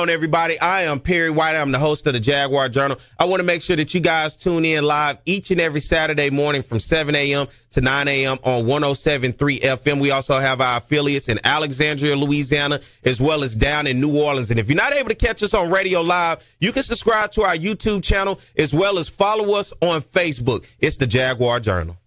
on, everybody? I am Perry White. I'm the host of the Jaguar Journal. I want to make sure that you guys tune in live each and every Saturday morning from 7 a.m. to 9 a.m. on 107.3 FM. We also have our affiliates in Alexandria, Louisiana, as well as down in New Orleans. And if you're not able to catch us on radio live, you can subscribe to our YouTube channel as well as follow us on Facebook. It's the Jaguar Journal.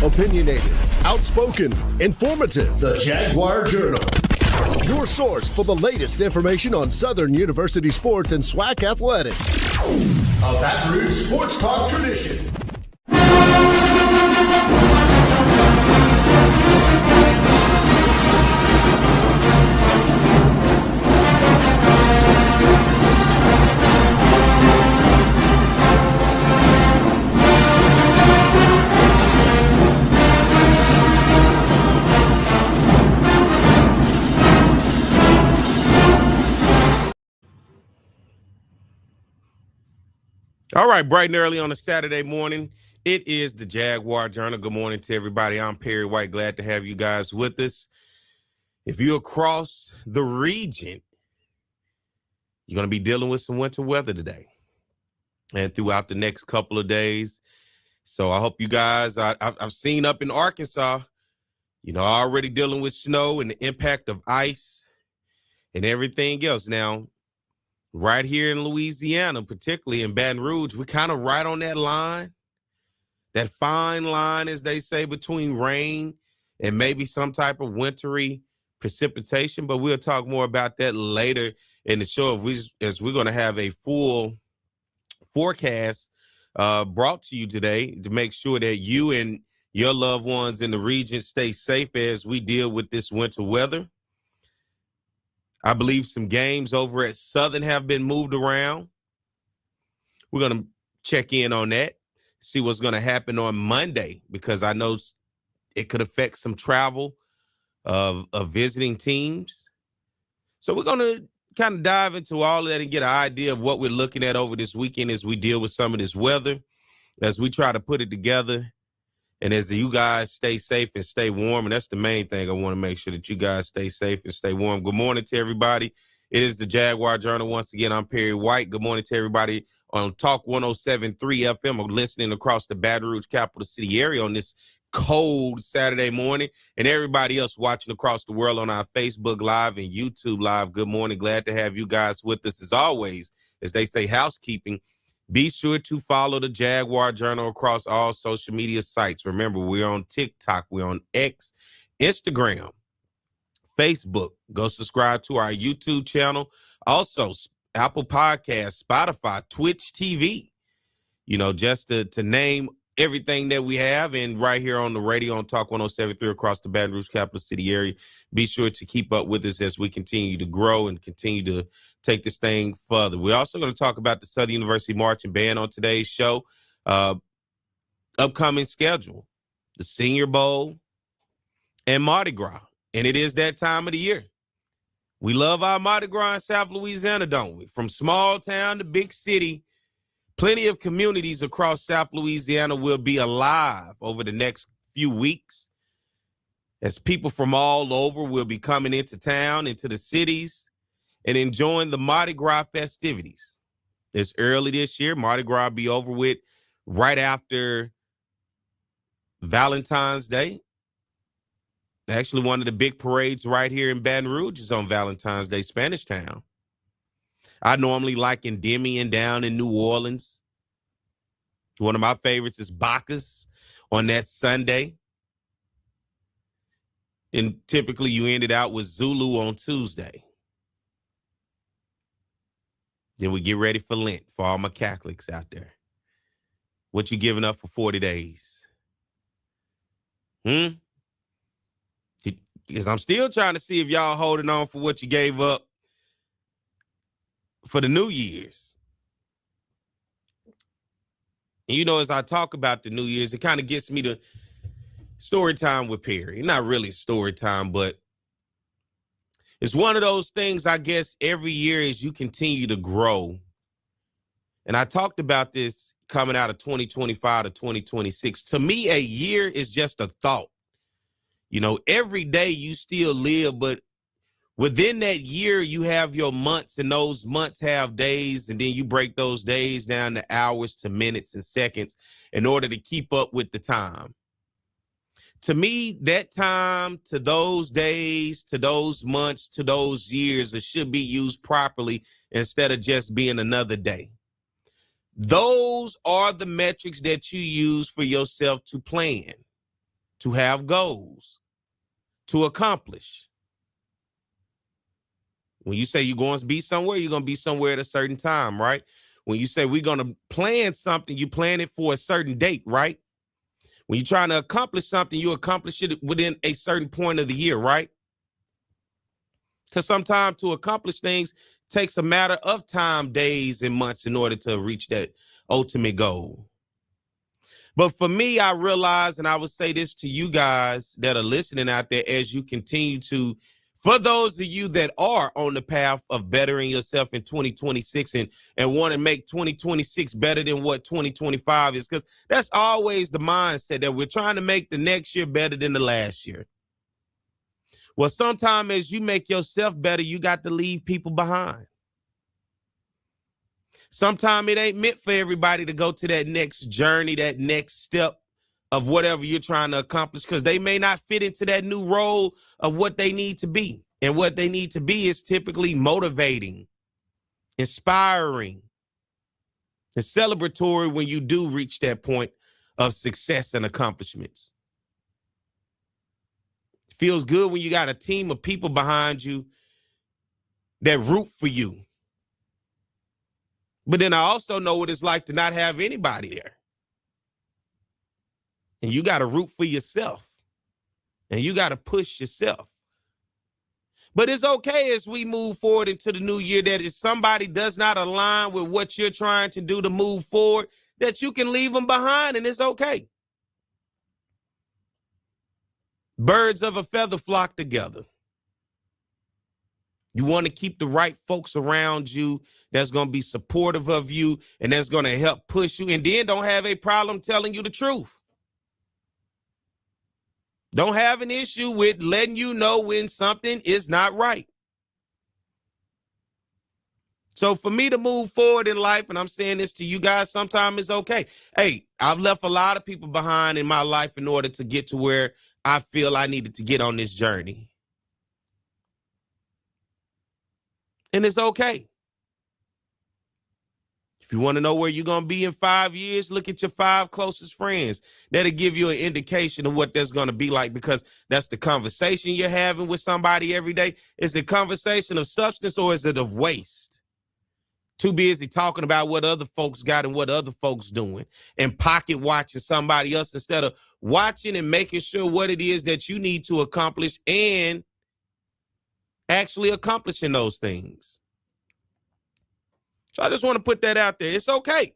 Opinionated, outspoken, informative. The Jaguar Journal. Your source for the latest information on Southern University sports and SWAC athletics. A Baton Rouge sports talk tradition. All right, bright and early on a Saturday morning, it is the Jaguar Journal. Good morning to everybody. I'm Perry White. Glad to have you guys with us. If you're across the region, you're going to be dealing with some winter weather today and throughout the next couple of days. So I hope you guys, I've seen up in Arkansas, already dealing with snow and the impact of ice and everything else. Now, right here in Louisiana, particularly in Baton Rouge, we're kind of right on that line, that fine line, as they say, between rain and maybe some type of wintry precipitation. But we'll talk more about that later in the show as we're going to have a full forecast brought to you today to make sure that you and your loved ones in the region stay safe as we deal with this winter weather. I believe some games over at Southern have been moved around. We're going to check in on that, see what's going to happen on Monday, because I know it could affect some travel of visiting teams. So we're going to kind of dive into all of that and get an idea of what we're looking at over this weekend as we deal with some of this weather, as we try to put it together. And as you guys stay safe and stay warm, and that's the main thing, I want to make sure that you guys stay safe and stay warm. Good morning to everybody. It is the Jaguar Journal. Once again, I'm Perry White. Good morning to everybody on Talk 107.3 FM or listening across the Baton Rouge capital city area on this cold Saturday morning, and everybody else watching across the world on our Facebook Live and YouTube Live. Good morning. Glad to have you guys with us. As always, as they say, housekeeping. Be sure to follow the Jaguar Journal across all social media sites. Remember, we're on TikTok, we're on X, Instagram, Facebook. Go subscribe to our YouTube channel. Also, Apple Podcasts, Spotify, Twitch TV. Just to name everything that we have, and right here on the radio on Talk 107.3 across the Baton Rouge capital city area. Be sure to keep up with us as we continue to grow and continue to take this thing further. We're also going to talk about the Southern University Marching Band on today's show. Upcoming schedule, the Senior Bowl, and Mardi Gras. And it is that time of the year. We love our Mardi Gras in South Louisiana, don't we? From small town to big city, plenty of communities across South Louisiana will be alive over the next few weeks as people from all over will be coming into town, into the cities, and enjoying the Mardi Gras festivities. It's early this year. Mardi Gras be over with right after Valentine's Day. Actually, one of the big parades right here in Baton Rouge is on Valentine's Day, Spanish Town. I normally like Endymion down in New Orleans. One of my favorites is Bacchus on that Sunday. And typically you end it out with Zulu on Tuesday. Then we get ready for Lent for all my Catholics out there. What you giving up for 40 days? Because I'm still trying to see if y'all holding on for what you gave up for the New Year's. And you know, as I talk about the New Year's, it kind of gets me to story time with Perry. Not really story time, but it's one of those things, I guess, every year as you continue to grow. And I talked about this coming out of 2025 to 2026. To me, a year is just a thought. You know, every day you still live, but within that year, you have your months, and those months have days, and then you break those days down to hours, to minutes, and seconds in order to keep up with the time. To me, that time, to those days, to those months, to those years, it should be used properly instead of just being another day. Those are the metrics that you use for yourself to plan, to have goals, to accomplish. When you say you're going to be somewhere, you're going to be somewhere at a certain time, right? When you say we're going to plan something, you plan it for a certain date, right? When you're trying to accomplish something, you accomplish it within a certain point of the year, right? Because sometimes to accomplish things takes a matter of time, days, and months in order to reach that ultimate goal. But for me, I realize, and I would say this to you guys that are listening out there as you continue to, for those of you that are on the path of bettering yourself in 2026 and want to make 2026 better than what 2025 is, because that's always the mindset that we're trying to make the next year better than the last year. Well, sometimes as you make yourself better, you got to leave people behind. Sometimes it ain't meant for everybody to go to that next journey, that next step of whatever you're trying to accomplish, because they may not fit into that new role of what they need to be. And what they need to be is typically motivating, inspiring, and celebratory when you do reach that point of success and accomplishments. It feels good when you got a team of people behind you that root for you. But then I also know what it's like to not have anybody there. And you got to root for yourself. And you got to push yourself. But it's okay as we move forward into the new year that if somebody does not align with what you're trying to do to move forward, that you can leave them behind, and it's okay. Birds of a feather flock together. You want to keep the right folks around you that's going to be supportive of you and that's going to help push you, and then don't have a problem telling you the truth. Don't have an issue with letting you know when something is not right. So for me to move forward in life, and I'm saying this to you guys, sometimes it's okay. Hey, I've left a lot of people behind in my life in order to get to where I feel I needed to get on this journey. And it's okay. If you want to know where you're going to be in 5 years, look at your 5 closest friends. That'll give you an indication of what that's going to be like, because that's the conversation you're having with somebody every day. Is it a conversation of substance, or is it of waste? Too busy talking about what other folks got and what other folks doing and pocket watching somebody else instead of watching and making sure what it is that you need to accomplish and actually accomplishing those things. So I just want to put that out there. It's okay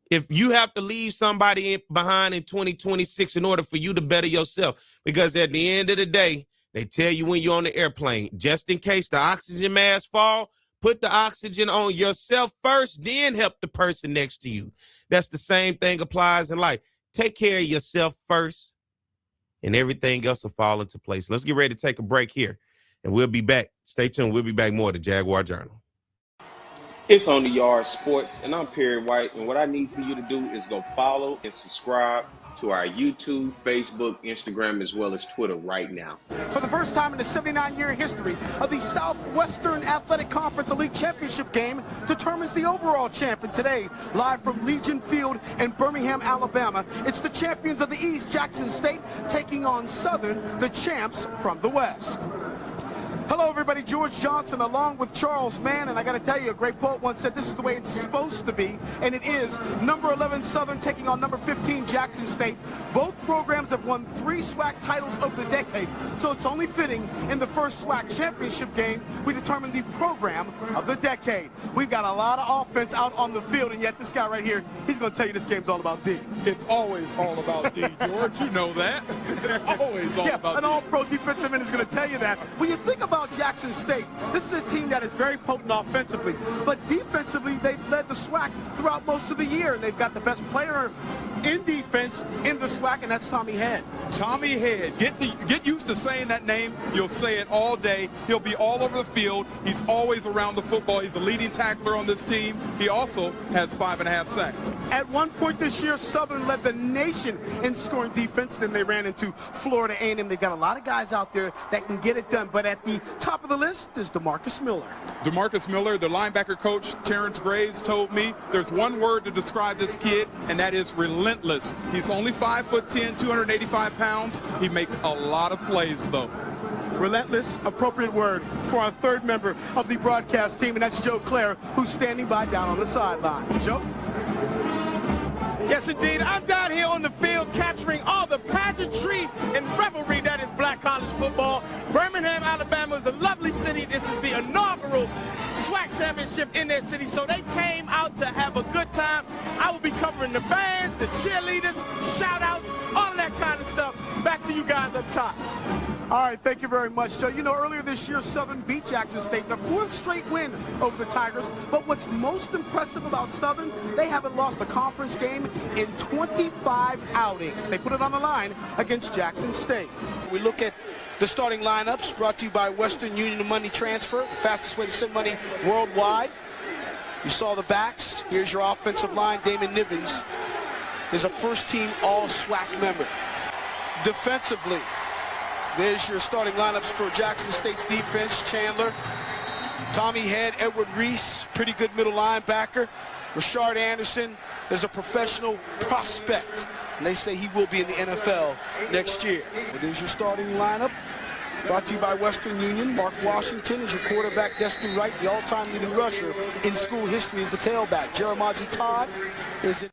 if you have to leave somebody behind in 2026 in order for you to better yourself, because at the end of the day, They tell you when you're on the airplane, just in case the oxygen mask fall, put the oxygen on yourself first, then help the person next to you. That's the same thing applies in life. Take care of yourself first, and everything else will fall into place. Let's get ready to take a break here, and we'll be back. Stay tuned. We'll be back more to Jaguar Journal. It's On the Yard Sports, and I'm Perry White, and what I need for you to do is go follow and subscribe to our YouTube, Facebook, Instagram, as well as Twitter right now. For the first time in the 79-year history of the Southwestern Athletic Conference Elite Championship game determines the overall champion today. Live from Legion Field in Birmingham, Alabama, it's the champions of the East, Jackson State, taking on Southern, the champs from the West. Hello, everybody. George Johnson along with Charles Mann. And I got to tell you, a great poet once said this is the way it's supposed to be. And it is. Number 11 Southern taking on number 15 Jackson State. Both programs have won 3 SWAC titles over the decade. So it's only fitting in the first SWAC championship game we determine the program of the decade. We've got a lot of offense out on the field. And yet this guy right here, he's going to tell you this game's all about D. It's always all about D, George. You know that. It's always all about D. An all-pro defensive end is going to tell you that. When you think about Jackson State, this is a team that is very potent offensively, but defensively they've led the SWAC throughout most of the year, and they've got the best player in defense in the SWAC, and that's Tommy Head. Tommy Head. Get used to saying that name. You'll say it all day. He'll be all over the field. He's always around the football. He's the leading tackler on this team. He also has 5.5 sacks. At one point this year, Southern led the nation in scoring defense. Then they ran into Florida A&M. They got a lot of guys out there that can get it done, but at the top of the list is DeMarcus Miller. DeMarcus Miller, the linebacker coach, Terrence Graves, told me there's one word to describe this kid, and that is relentless. He's only 5'10", 285 pounds. He makes a lot of plays, though. Relentless, appropriate word for our third member of the broadcast team, and that's Joe Clare, who's standing by down on the sideline. Joe? Yes, indeed. I'm down here on the field capturing all the pageantry and revelry that is black college football. Birmingham, Alabama is a lovely city. This is the inaugural SWAC championship in their city, so they came out to have a good time. I will be covering the bands, the cheerleaders, shout-outs, all of that kind of stuff. Back to you guys up top. All right, thank you very much, Joe. You know, earlier this year, Southern beat Jackson State, the 4th straight win over the Tigers. But what's most impressive about Southern, they haven't lost a conference game in 25 outings. They put it on the line against Jackson State. We look at the starting lineups brought to you by Western Union Money Transfer, the fastest way to send money worldwide. You saw the backs. Here's your offensive line. Damon Nivens is a first-team All-SWAC member. Defensively, there's your starting lineups for Jackson State's defense. Chandler, Tommy Head, Edward Reese, pretty good middle linebacker. Rashard Anderson is a professional prospect, and they say he will be in the NFL next year. There's your starting lineup. Brought to you by Western Union. Mark Washington is your quarterback, Destry Wright, the all-time leading rusher in school history, is the tailback. Jeremiah Todd is in.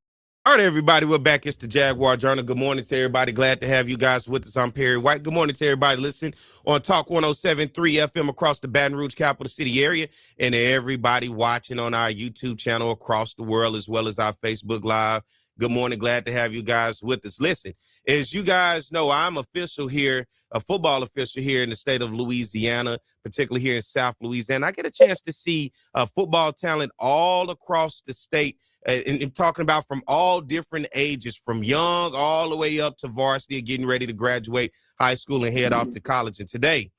All right, everybody, we're back. It's the Jaguar Journal. Good morning to everybody. Glad to have you guys with us. I'm Perry White. Good morning to everybody listening on Talk 107.3 FM across the Baton Rouge capital city area, and everybody watching on our YouTube channel across the world, as well as our Facebook Live. Good morning. Glad to have you guys with us. Listen, as you guys know, I'm official here, a football official here in the state of Louisiana, particularly here in South Louisiana. I get a chance to see football talent all across the state. And talking about from all different ages, from young all the way up to varsity, getting ready to graduate high school and head off to college. And today,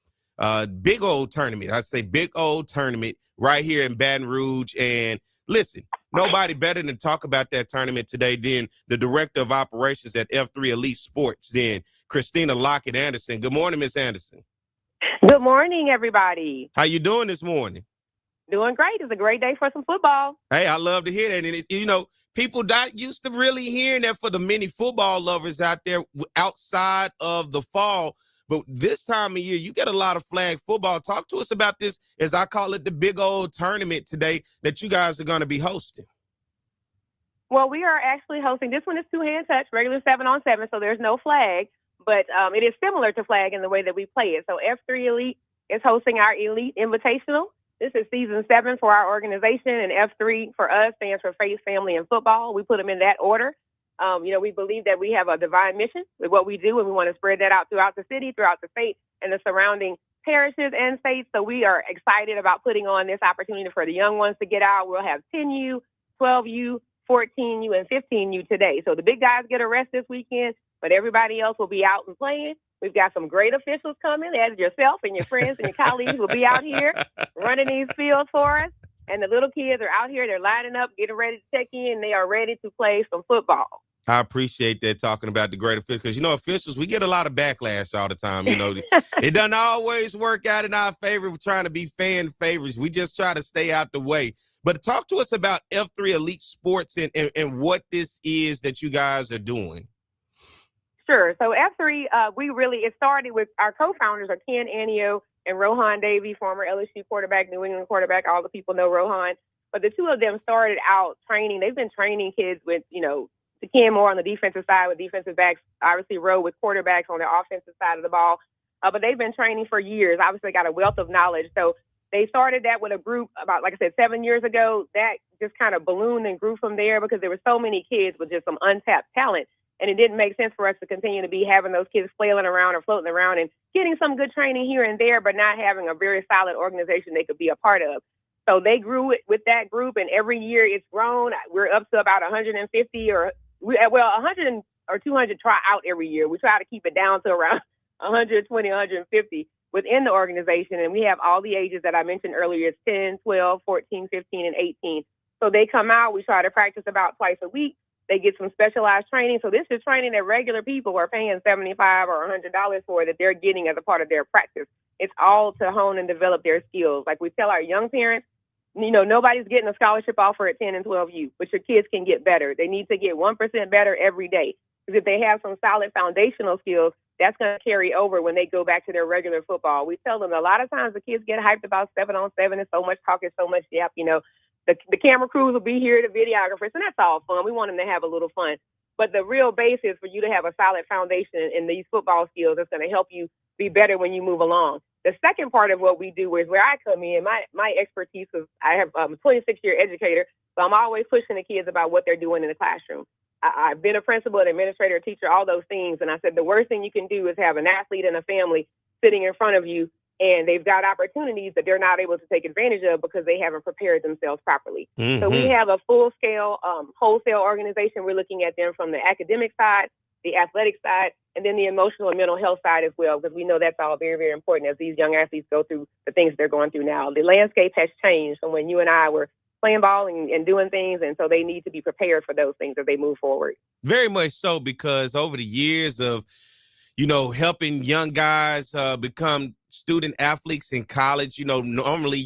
big old tournament. I say big old tournament right here in Baton Rouge. And listen, nobody better than talk about that tournament today than the director of operations at F3 Elite Sports, then Christina Lockett Anderson. Good morning, Miss Anderson. Good morning, everybody. How you doing this morning? Doing great. It's a great day for some football. Hey, I love to hear that. And, you know, people not used to really hearing that for the many football lovers out there outside of the fall. But this time of year, you get a lot of flag football. Talk to us about this, as I call it, the big old tournament today that you guys are going to be hosting. Well, we are actually hosting. This one is two-hand touch, regular 7-on-7, so there's no flag. But it is similar to flag in the way that we play it. So F3 Elite is hosting our Elite Invitational. This is season 7 for our organization, and F3 for us stands for Faith, Family, and Football. We put them in that order. We believe that we have a divine mission with what we do, and we want to spread that out throughout the city, throughout the state, and the surrounding parishes and states. So we are excited about putting on this opportunity for the young ones to get out. We'll have 10U, 12U, 14U, and 15U today. So the big guys get a rest this weekend, but everybody else will be out and playing. We've got some great officials coming, as yourself and your friends and your colleagues will be out here running these fields for us. And the little kids are out here, they're lining up, getting ready to check in. They are ready to play some football. I appreciate that, talking about the great officials, because, officials, we get a lot of backlash all the time. It doesn't always work out in our favor. We're trying to be fan favorites. We just try to stay out the way. But talk to us about F3 Elite Sports and what this is that you guys are doing. Sure. So F3, it started with our co-founders are Ken Anio and Rohan Davey, former LSU quarterback, New England quarterback. All the people know Rohan. But the two of them started out training. They've been training kids with, to Ken more on the defensive side with defensive backs, obviously Roe with quarterbacks on the offensive side of the ball. But they've been training for years. Obviously got a wealth of knowledge. So they started that with a group about, like I said, 7 years ago. That just kind of ballooned and grew from there because there were so many kids with just some untapped talent. And it didn't make sense for us to continue to be having those kids flailing around or floating around and getting some good training here and there, but not having a very solid organization they could be a part of. So they grew it with that group, and every year it's grown. We're up to about 150 100 or 200 try out every year. We try to keep it down to around 120, 150 within the organization. And we have all the ages that I mentioned earlier. It's 10, 12, 14, 15, and 18. So they come out. We try to practice about twice a week. They get some specialized training. So this is training that regular people are paying $75 or $100 for, that they're getting as a part of their practice. It's all to hone and develop their skills. Like we tell our young parents, nobody's getting a scholarship offer at 10 and 12U, but your kids can get better. They need to get 1% better every day. Because if they have some solid foundational skills, that's going to carry over when they go back to their regular football. We tell them a lot of times the kids get hyped about 7-on-7 and so much talk and so much yap. The camera crews will be here, the videographers, and that's all fun. We want them to have a little fun. But the real base is for you to have a solid foundation in these football skills that's going to help you be better when you move along. The second part of what we do is where I come in. My expertise is I have a 26-year educator, so I'm always pushing the kids about what they're doing in the classroom. I've been a principal, an administrator, a teacher, all those things. And I said the worst thing you can do is have an athlete and a family sitting in front of you, and they've got opportunities that they're not able to take advantage of because they haven't prepared themselves properly. Mm-hmm. So we have a full-scale wholesale organization. We're looking at them from the academic side, the athletic side, and then the emotional and mental health side as well, because we know that's all very, very important as these young athletes go through the things they're going through now. The landscape has changed from when you and I were playing ball and doing things, and so they need to be prepared for those things as they move forward. Very much so, because over the years of, helping young guys become student athletes in college, normally,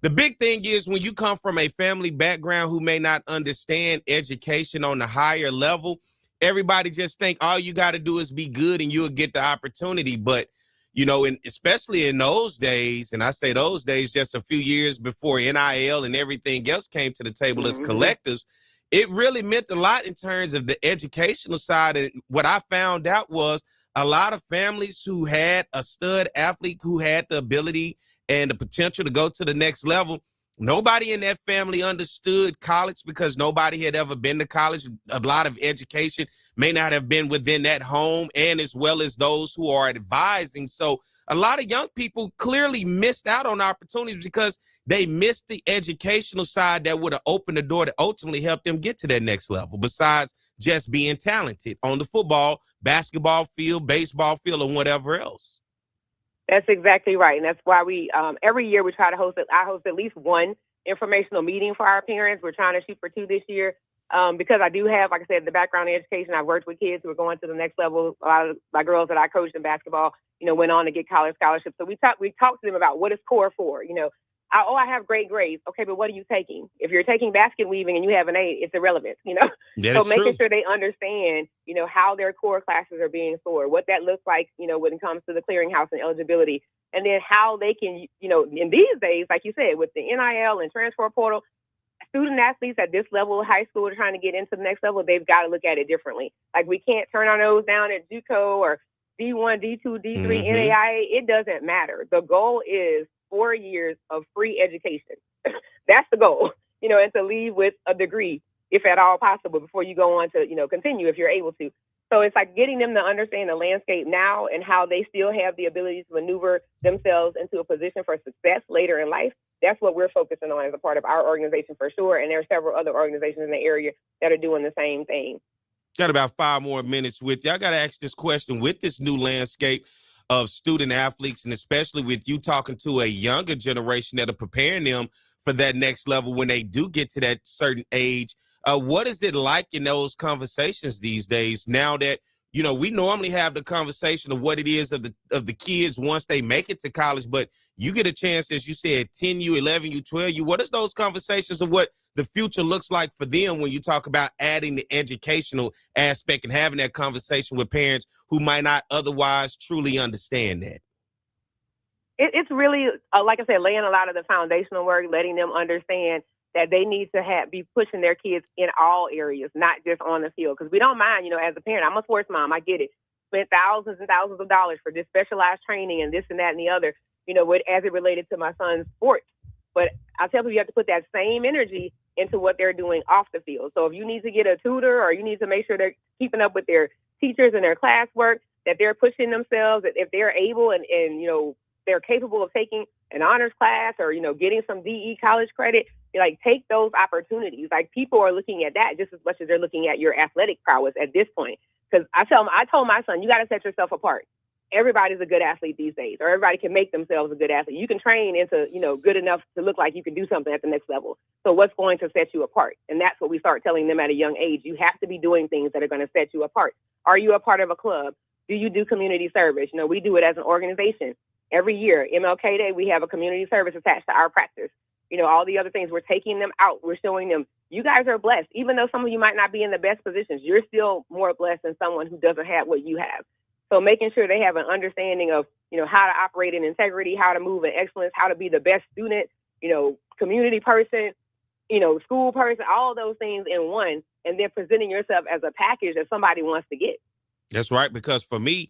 the big thing is when you come from a family background who may not understand education on the higher level, everybody just think all you got to do is be good and you'll get the opportunity. But, and especially in those days, and I say those days just a few years before NIL and everything else came to the table as collectives, it really meant a lot in terms of the educational side. And what I found out was a lot of families who had a stud athlete who had the ability and the potential to go to the next level, nobody in that family understood college because nobody had ever been to college. A lot of education may not have been within that home, and as well as those who are advising. So a lot of young people clearly missed out on opportunities because they missed the educational side that would have opened the door to ultimately help them get to that next level, besides just being talented on the football, basketball field, baseball field, or whatever else. That's exactly right. And that's why we, every year we try to I host at least one informational meeting for our parents. We're trying to shoot for 2 this year because I do have, like I said, the background in education. I've worked with kids who are going to the next level. A lot of my girls that I coached in basketball, went on to get college scholarships. So we talk to them about what is core for, I have great grades. Okay, but what are you taking? If you're taking basket weaving and you have an A, it's irrelevant, So making sure they understand, how their core classes are being scored, what that looks like, when it comes to the clearinghouse and eligibility, and then how they can, in these days, like you said, with the NIL and transfer portal, student athletes at this level of high school are trying to get into the next level. They've got to look at it differently. Like we can't turn our nose down at JUCO or D1, D2, D3, NAIA. It doesn't matter. The goal is 4 years of free education. That's the goal, and to leave with a degree, if at all possible, before you go on to, continue if you're able to. So it's like getting them to understand the landscape now and how they still have the ability to maneuver themselves into a position for success later in life. That's what we're focusing on as a part of our organization for sure. And there are several other organizations in the area that are doing the same thing. Got about 5 more minutes with you. I got to ask this question with this new landscape of student athletes, and especially with you talking to a younger generation that are preparing them for that next level when they do get to that certain age. What is it like in those conversations these days now that, you know, we normally have the conversation of what it is of the kids once they make it to college, but you get a chance, as you said, 10U, 11U, 12U. What is those conversations of what the future looks like for them when you talk about adding the educational aspect and having that conversation with parents who might not otherwise truly understand that? It's really, like I said, laying a lot of the foundational work, letting them understand that they need to be pushing their kids in all areas, not just on the field. Because we don't mind, you know, as a parent, I'm a sports mom, I get it. Spent thousands and thousands of dollars for this specialized training and this and that and the other, you know, as it related to my son's sports. But I tell people you have to put that same energy into what they're doing off the field. So if you need to get a tutor or you need to make sure they're keeping up with their teachers and their classwork, that they're pushing themselves, that if they're able and you know, they're capable of taking an honors class or, you know, getting some DE college credit, like take those opportunities. Like people are looking at that just as much as they're looking at your athletic prowess at this point. Because I told my son, you got to set yourself apart. Everybody's a good athlete these days, or everybody can make themselves a good athlete. You can train into, you know, good enough to look like you can do something at the next level. So what's going to set you apart? And that's what we start telling them at a young age. You have to be doing things that are going to set you apart. Are you a part of a club? Do you do community service? You know, we do it as an organization. Every year, MLK Day, we have a community service attached to our practice. You know, all the other things, we're taking them out. We're showing them, you guys are blessed. Even though some of you might not be in the best positions, you're still more blessed than someone who doesn't have what you have. So making sure they have an understanding of, you know, how to operate in integrity, how to move in excellence, how to be the best student, you know, community person, you know, school person, all of those things in one, and then presenting yourself as a package that somebody wants to get. That's right, because for me,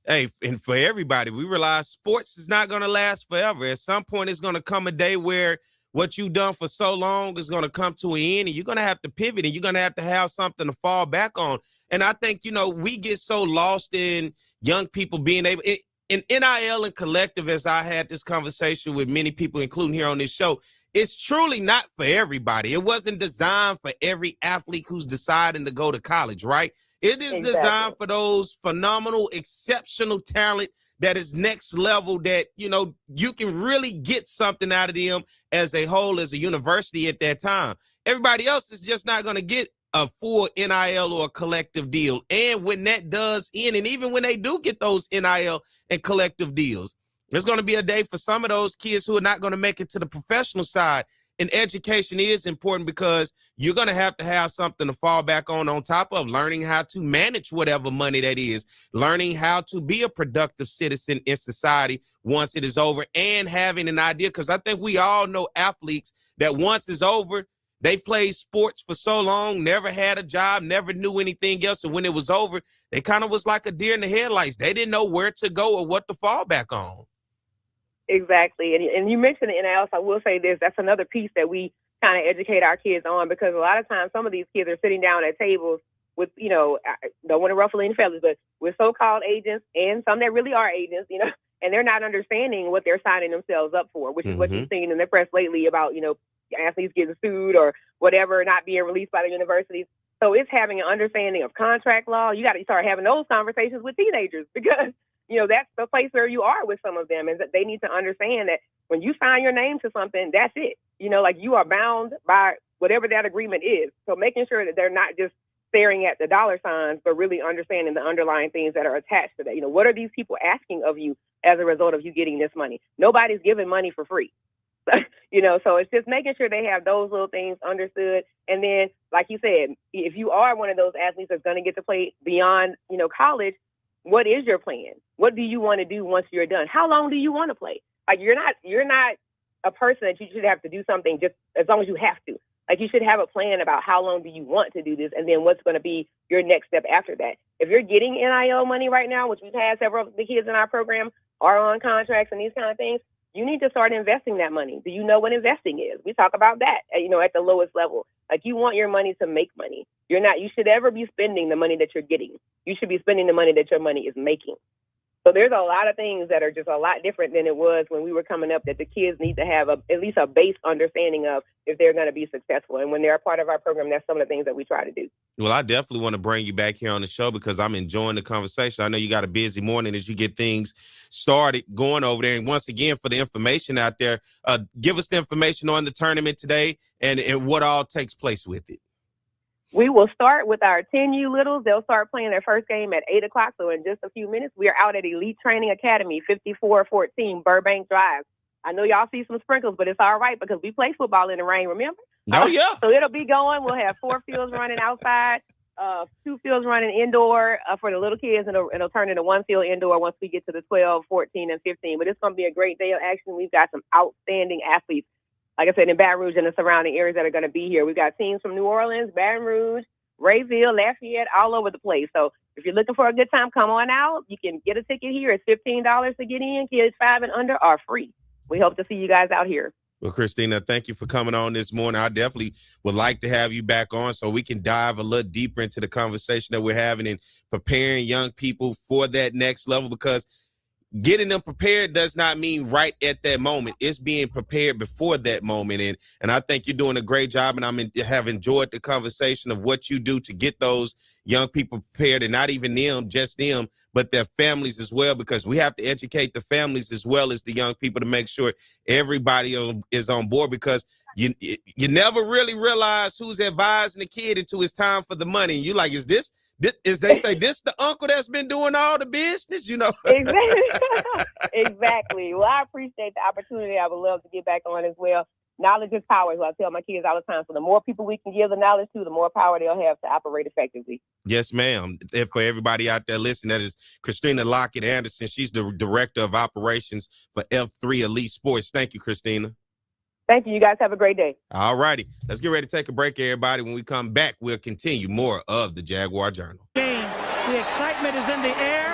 hey, and for everybody, we realize sports is not going to last forever. At some point, it's going to come a day where what you've done for so long is going to come to an end, and you're going to have to pivot, and you're going to have something to fall back on. And I think, you know, we get so lost in young people being able in NIL and collective, as I had this conversation with many people, including here on this show, it's truly not for everybody. It wasn't designed for every athlete who's deciding to go to college, right? It is designed for those phenomenal, exceptional talent that is next level, that, you know, you can really get something out of them as a whole, as a university at that time. Everybody else is just not going to get a full NIL or a collective deal. And when that does end, and even when they do get those NIL and collective deals, there's going to be a day for some of those kids who are not going to make it to the professional side. And education is important because you're going to have something to fall back on top of learning how to manage whatever money that is, learning how to be a productive citizen in society once it is over, and having an idea. Because I think we all know athletes that once it's over, they played sports for so long, never had a job, never knew anything else. And when it was over, they kind of was like a deer in the headlights. They didn't know where to go or what to fall back on. Exactly. And you mentioned the NIL, so I will say this, that's another piece that we kind of educate our kids on, because a lot of times some of these kids are sitting down at tables with, you know, I don't want to ruffle any feathers, but with so-called agents and some that really are agents, you know, and they're not understanding what they're signing themselves up for, which is what you've seen in the press lately about, you know, athletes getting sued or whatever, not being released by the universities. So it's having an understanding of contract law. You got to start having those conversations with teenagers, because you know, that's the place where you are with some of them, is that they need to understand that when you sign your name to something, that's it. You know, like you are bound by whatever that agreement is. So making sure that they're not just staring at the dollar signs, but really understanding the underlying things that are attached to that. You know, what are these people asking of you as a result of you getting this money? Nobody's giving money for free. You know, so it's just making sure they have those little things understood. And then, like you said, if you are one of those athletes that's going to get to play beyond, you know, college, what is your plan? What do you want to do once you're done? How long do you want to play? Like you're not a person that you should have to do something just as long as you have to. Like you should have a plan about how long do you want to do this, and then what's going to be your next step after that. If you're getting NIL money right now, which we've had several of the kids in our program are on contracts and these kind of things, you need to start investing that money. Do you know what investing is? We talk about that, at the lowest level. Like, you want your money to make money. You should ever be spending the money that you're getting. You should be spending the money that your money is making. So there's a lot of things that are just a lot different than it was when we were coming up, that the kids need to have at least a base understanding of if they're going to be successful. And when they're a part of our program, that's some of the things that we try to do. Well, I definitely want to bring you back here on the show because I'm enjoying the conversation. I know you got a busy morning as you get things started going over there. And once again, for the information out there, give us the information on the tournament today and what all takes place with it. We will start with our 10U littles. They'll start playing their first game at 8 o'clock. So in just a few minutes, we are out at Elite Training Academy, 5414 Burbank Drive. I know y'all see some sprinkles, but it's all right because we play football in the rain, remember? Oh, yeah. So it'll be going. We'll have 4 fields running outside, 2 fields running indoor for the little kids, and it'll turn into 1 field indoor once we get to the 12, 14, and 15. But it's going to be a great day of action. We've got some outstanding athletes, like I said, in Baton Rouge and the surrounding areas that are going to be here. We've got teams from New Orleans, Baton Rouge, Rayville, Lafayette, all over the place. So if you're looking for a good time, come on out. You can get a ticket here. It's $15 to get in. Kids 5 and under are free. We hope to see you guys out here. Well, Christina, thank you for coming on this morning. I definitely would like to have you back on so we can dive a little deeper into the conversation that we're having and preparing young people for that next level, because getting them prepared does not mean right at that moment. It's being prepared before that moment. And I think you're doing a great job, and have enjoyed the conversation of what you do to get those young people prepared, and not even them, just them, but their families as well, because we have to educate the families as well as the young people to make sure everybody is on board, because you never really realize who's advising the kid until it's time for the money. You like, is this they say this the uncle that's been doing all the business, Exactly. Exactly. Well, I appreciate the opportunity. I would love to get back on as well. Knowledge is power, as I tell my kids all the time. So the more people we can give the knowledge to, the more power they'll have to operate effectively. Yes, ma'am. And for everybody out there listening, that is Christina Lockett Anderson. She's the director of operations for F3 Elite Sports. Thank you, Christina. Thank you. You guys have a great day. All righty. Let's get ready to take a break, everybody. When we come back, we'll continue more of the Jaguar Journal. The excitement is in the air.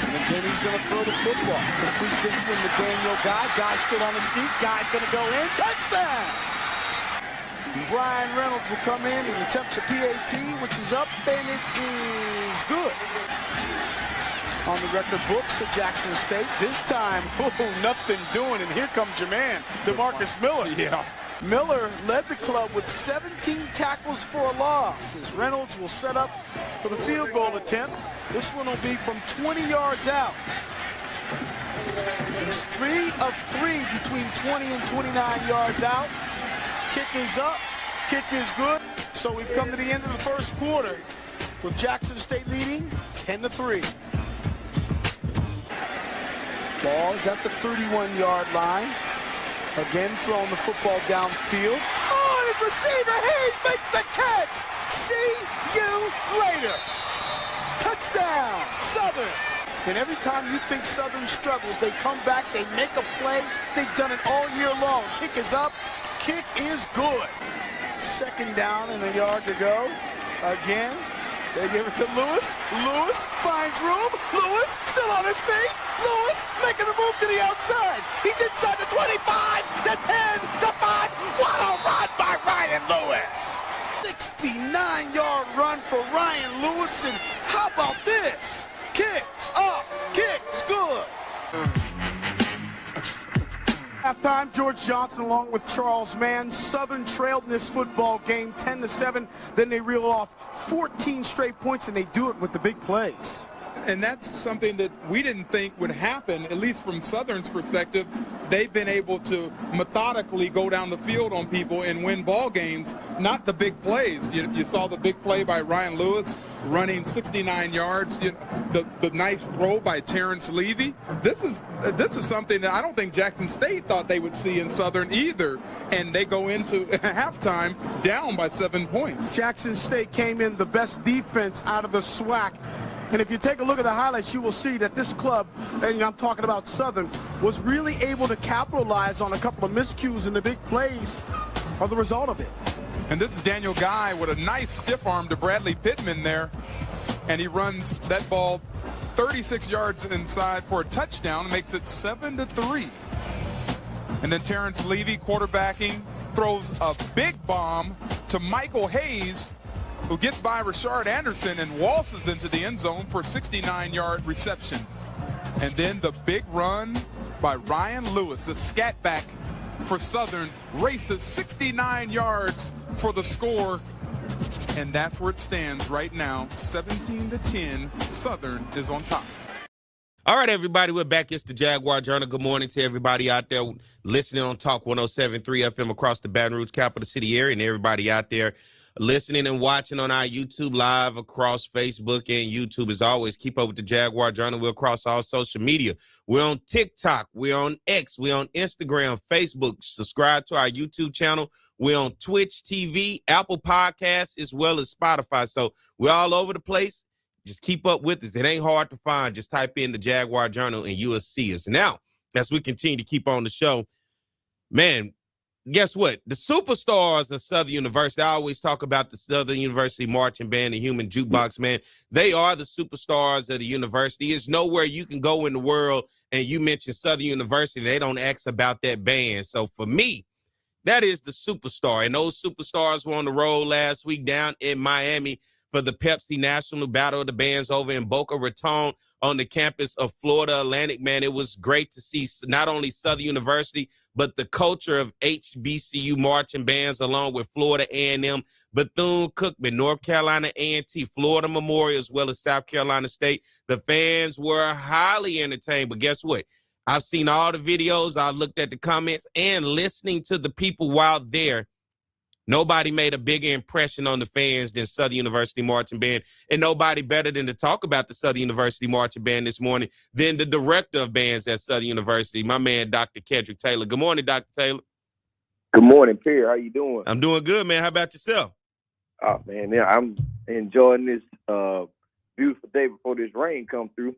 And again, he's going to throw the football. Completes this one to Daniel Guy. Guy's still on his feet. Guy's going to go in. Touchdown! Brian Reynolds will come in and attempt the PAT, which is up, and it is good. On the record books at Jackson State. This time, nothing doing, and here comes your man, DeMarcus Miller. Yeah. Miller led the club with 17 tackles for a loss, as Reynolds will set up for the field goal attempt. This one will be from 20 yards out. He's 3 of 3 between 20 and 29 yards out. Kick is up, kick is good. So we've come to the end of the first quarter with Jackson State leading 10-3. Ball is at the 31-yard line. Again, throwing the football downfield. Oh, and his receiver, Hayes, makes the catch. See you later. Touchdown, Southern. And every time you think Southern struggles, they come back, they make a play. They've done it all year long. Kick is up, kick is good. Second down and a yard to go. Again, they give it to Lewis. Lewis finds room. Lewis still on his feet. Lewis making a move to the outside. He's inside the 25, the 10, the 5. What a run by Ryan Lewis. 69-yard run for Ryan Lewis. And how about this? Kicks up, kicks good. Halftime, George Johnson along with Charles Mann. Southern trailed in this football game 10-7. Then they reel off 14 straight points, and they do it with the big plays. And that's something that we didn't think would happen, at least from Southern's perspective. They've been able to methodically go down the field on people and win ball games, not the big plays. You saw the big play by Ryan Lewis running 69 yards, the nice throw by Terrence Levy. This is something that I don't think Jackson State thought they would see in Southern either, and they go into halftime down by 7 points. Jackson State came in the best defense out of the SWAC. And if you take a look at the highlights, you will see that this club, and I'm talking about Southern, was really able to capitalize on a couple of miscues, and the big plays are the result of it. And this is Daniel Guy with a nice stiff arm to Bradley Pittman there. And he runs that ball 36 yards inside for a touchdown, makes it 7-3. And then Terrence Levy, quarterbacking, throws a big bomb to Michael Hayes, who gets by Rashard Anderson and waltzes into the end zone for a 69-yard reception. And then the big run by Ryan Lewis, a scat back for Southern, races 69 yards for the score. And that's where it stands right now, 17-10. Southern is on top. All right, everybody, we're back. It's the Jaguar Journal. Good morning to everybody out there listening on Talk 107.3 FM across the Baton Rouge capital city area, and everybody out there listening and watching on our YouTube live across Facebook and YouTube. As always, keep up with the Jaguar Journal. We're across all social media. We're on TikTok. We're on X. We're on Instagram, Facebook. Subscribe to our YouTube channel. We're on Twitch TV, Apple Podcasts, as well as Spotify. So we're all over the place. Just keep up with us. It ain't hard to find. Just type in the Jaguar Journal and you will see us. Now, as we continue to keep on the show, man, guess what? The superstars of Southern University, I always talk about the Southern University Marching Band, the Human Jukebox, man. They are the superstars of the university. There's nowhere you can go in the world and you mention Southern University, they don't ask about that band. So for me, that is the superstar. And those superstars were on the road last week down in Miami for the Pepsi National Battle of the Bands over in Boca Raton on the campus of Florida Atlantic. Man, it was great to see not only Southern University, but the culture of HBCU marching bands along with Florida A&M, Bethune-Cookman, North Carolina A&T, Florida Memorial, as well as South Carolina State. The fans were highly entertained, but guess what? I've seen all the videos. I looked at the comments and listening to the people while there. Nobody made a bigger impression on the fans than Southern University Marching Band, and nobody better than to talk about the Southern University Marching Band this morning than the director of bands at Southern University, my man, Dr. Kedrick Taylor. Good morning, Dr. Taylor. Good morning, Pierre. How you doing? I'm doing good, man. How about yourself? Oh, man, yeah, I'm enjoying this beautiful day before this rain come through.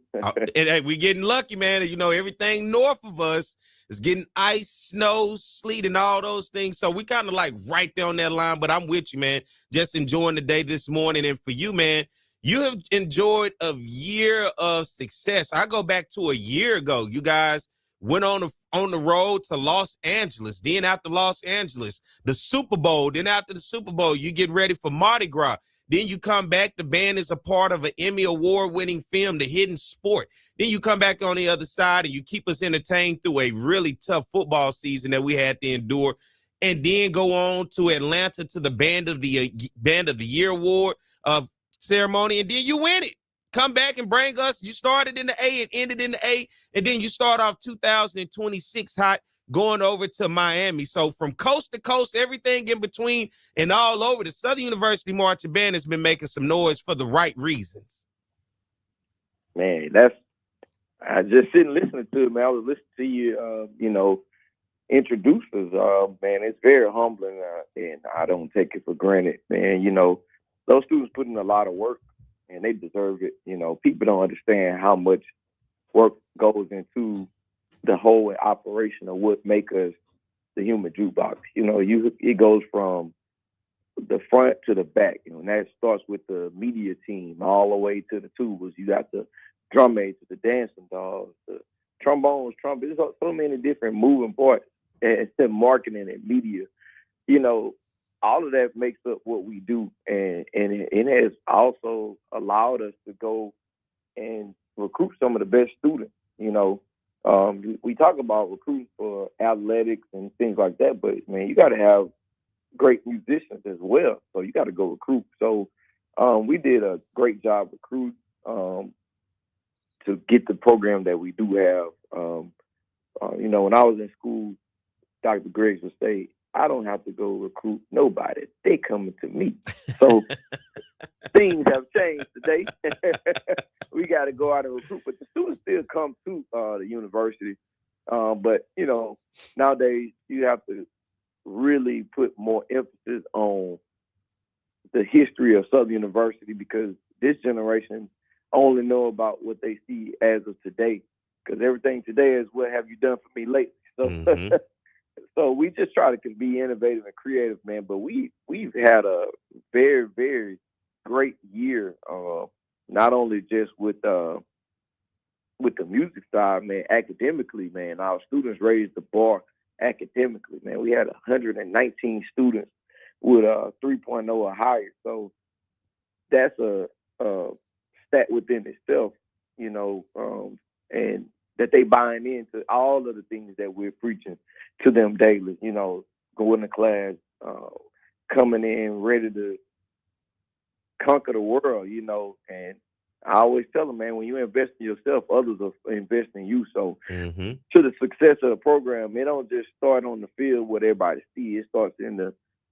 Hey, we getting lucky, man. You know, everything north of us is getting ice, snow, sleet, and all those things. So we kind of like right there on that line, but I'm with you, man. Just enjoying the day this morning. And for you, man, you have enjoyed a year of success. I go back to a year ago. You guys went on the road to Los Angeles. Then after Los Angeles, the Super Bowl. Then after the Super Bowl, you get ready for Mardi Gras. Then you come back, the band is a part of an Emmy Award-winning film, The Hidden Sport. Then you come back on the other side and you keep us entertained through a really tough football season that we had to endure. And then go on to Atlanta to the Band of the Year Award ceremony, and then you win it. Come back and bring us. You started in the A and ended in the A, and then you start off 2026 hot, going over to Miami. So from coast to coast, everything in between and all over, the Southern University Marching Band has been making some noise for the right reasons. Man, I just sitting listening to it, man. I was listening to you, introduce us. Man, it's very humbling, and I don't take it for granted, man. You know, those students put in a lot of work, and they deserve it. You know, people don't understand how much work goes into the whole operation of what makes us the Human Jukebox. You know, it goes from the front to the back, and that starts with the media team all the way to the tubas. You got the drum aids, the dancing dolls, the trombones, trumpets. There's so many different moving parts, and marketing and media. You know, all of that makes up what we do, and it has also allowed us to go and recruit some of the best students. You know, we talk about recruiting for athletics and things like that, but man, you got to have great musicians as well. So you got to go recruit. So we did a great job recruiting to get the program that we do have. You know, when I was in school, Dr. Griggs would say, I don't have to go recruit nobody. They coming to me. So things have changed today. We got to go out and recruit, but the students still come to the university. But, you know, nowadays you have to really put more emphasis on the history of Southern University, because this generation only know about what they see as of today, because everything today is what have you done for me lately. So, so we just try to be innovative and creative, man. But we've had a very, very great year, not only just with with the music side, man, academically, man, our students raised the bar academically, man. We had 119 students with a 3.0 or higher. So that's a stat within itself, and that they buying into all of the things that we're preaching to them daily, going to class, coming in ready to conquer the world, and I always tell them, man, when you invest in yourself, others are investing in you. So to the success of the program, it don't just start on the field where everybody sees. It starts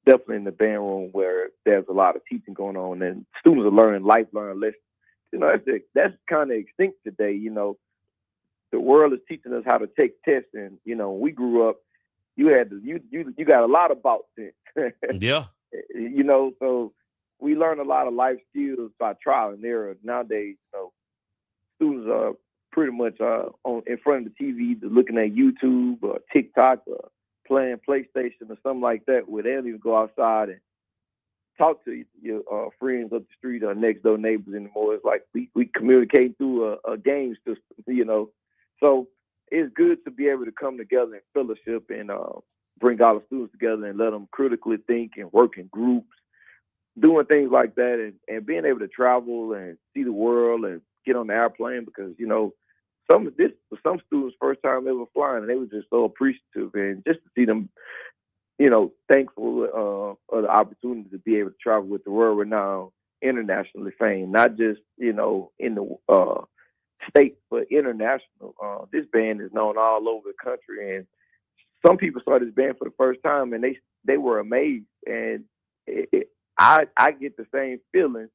definitely in the band room where there's a lot of teaching going on, and students are learning lifelong lessons. That's kind of extinct today. The world is teaching us how to take tests, and when we grew up, you got a lot of bouts in. Yeah. So we learn a lot of life skills by trial and error. Nowadays, students are pretty much in front of the TV, looking at YouTube or TikTok or playing PlayStation or something like that, where they don't even go outside and talk to your friends up the street or next door neighbors anymore. It's like we communicate through a game system, So it's good to be able to come together in fellowship and bring all the students together and let them critically think and work in groups, doing things like that, and being able to travel and see the world and get on the airplane, because some students first time ever flying, and they were just so appreciative, and just to see them thankful of the opportunity to be able to travel with the world renowned, internationally famed, not just in the state but international. This band is known all over the country, and some people saw this band for the first time and they were amazed, and I get the same feeling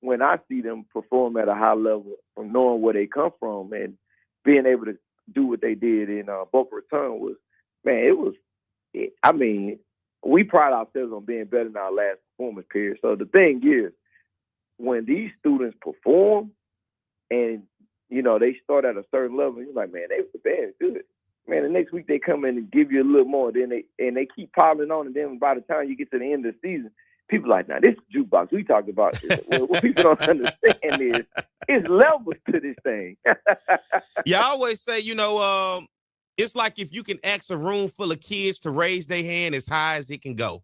when I see them perform at a high level from knowing where they come from and being able to do what they did in Boca Raton was, man, we pride ourselves on being better than our last performance period. So the thing is, when these students perform and, they start at a certain level, you're like, man, the band is good. Man, the next week they come in and give you a little more, then they keep piling on, and then by the time you get to the end of the season, people are like, now this is Jukebox. We talked about this. What people don't understand is it's levels to this thing. Yeah, I always say, it's like if you can ask a room full of kids to raise their hand as high as it can go,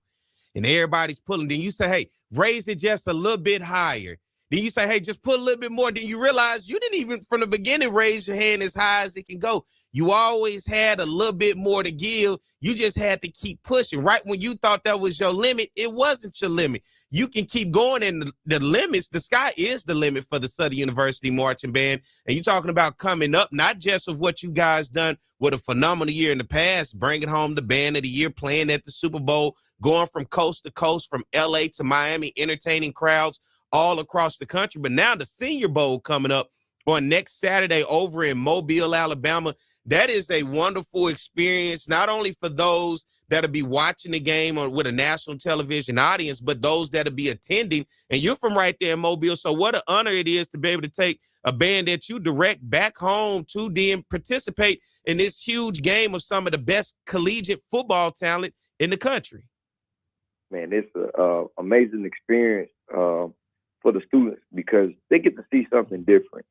and everybody's pulling, then you say, hey, raise it just a little bit higher. Then you say, hey, just put a little bit more. Then you realize you didn't even from the beginning raise your hand as high as it can go. You always had a little bit more to give. You just had to keep pushing. Right when you thought that was your limit, it wasn't your limit. You can keep going, and the limits, the sky is the limit for the Southern University Marching Band. And you're talking about coming up, not just of what you guys done with a phenomenal year in the past, bringing home the Band of the Year, playing at the Super Bowl, going from coast to coast, from L.A. to Miami, entertaining crowds all across the country. But now the Senior Bowl coming up on next Saturday over in Mobile, Alabama. That is a wonderful experience, not only for those that'll be watching the game with a national television audience, but those that'll be attending. And you're from right there in Mobile, so what an honor it is to be able to take a band that you direct back home to then participate in this huge game of some of the best collegiate football talent in the country. Man, it's an amazing experience for the students because they get to see something different.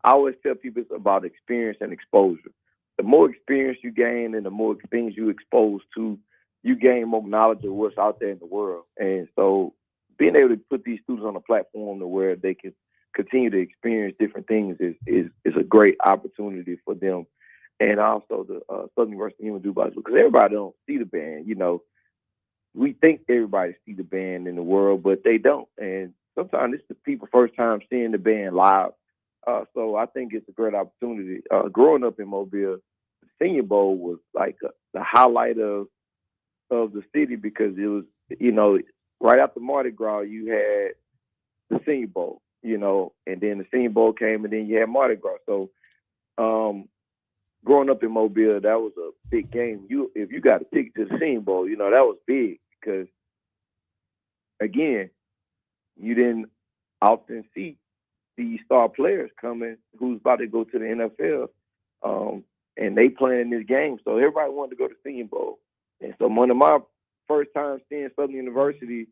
I always tell people it's about experience and exposure. The more experience you gain and the more things you expose to, you gain more knowledge of what's out there in the world. And so being able to put these students on a platform to where they can continue to experience different things is a great opportunity for them. And also the Southern University Human Jukebox, because everybody don't see the band. We think everybody see the band in the world, but they don't. And sometimes it's the people first time seeing the band live. So I think it's a great opportunity. Growing up in Mobile, the Senior Bowl was like the highlight of the city because it was, right after Mardi Gras, you had the Senior Bowl, and then the Senior Bowl came and then you had Mardi Gras. So growing up in Mobile, that was a big game. If you got a ticket to the Senior Bowl, that was big because, again, you didn't often see these star players coming who's about to go to the NFL, and they playing this game. So everybody wanted to go to Senior Bowl. And so one of my first time seeing Southern University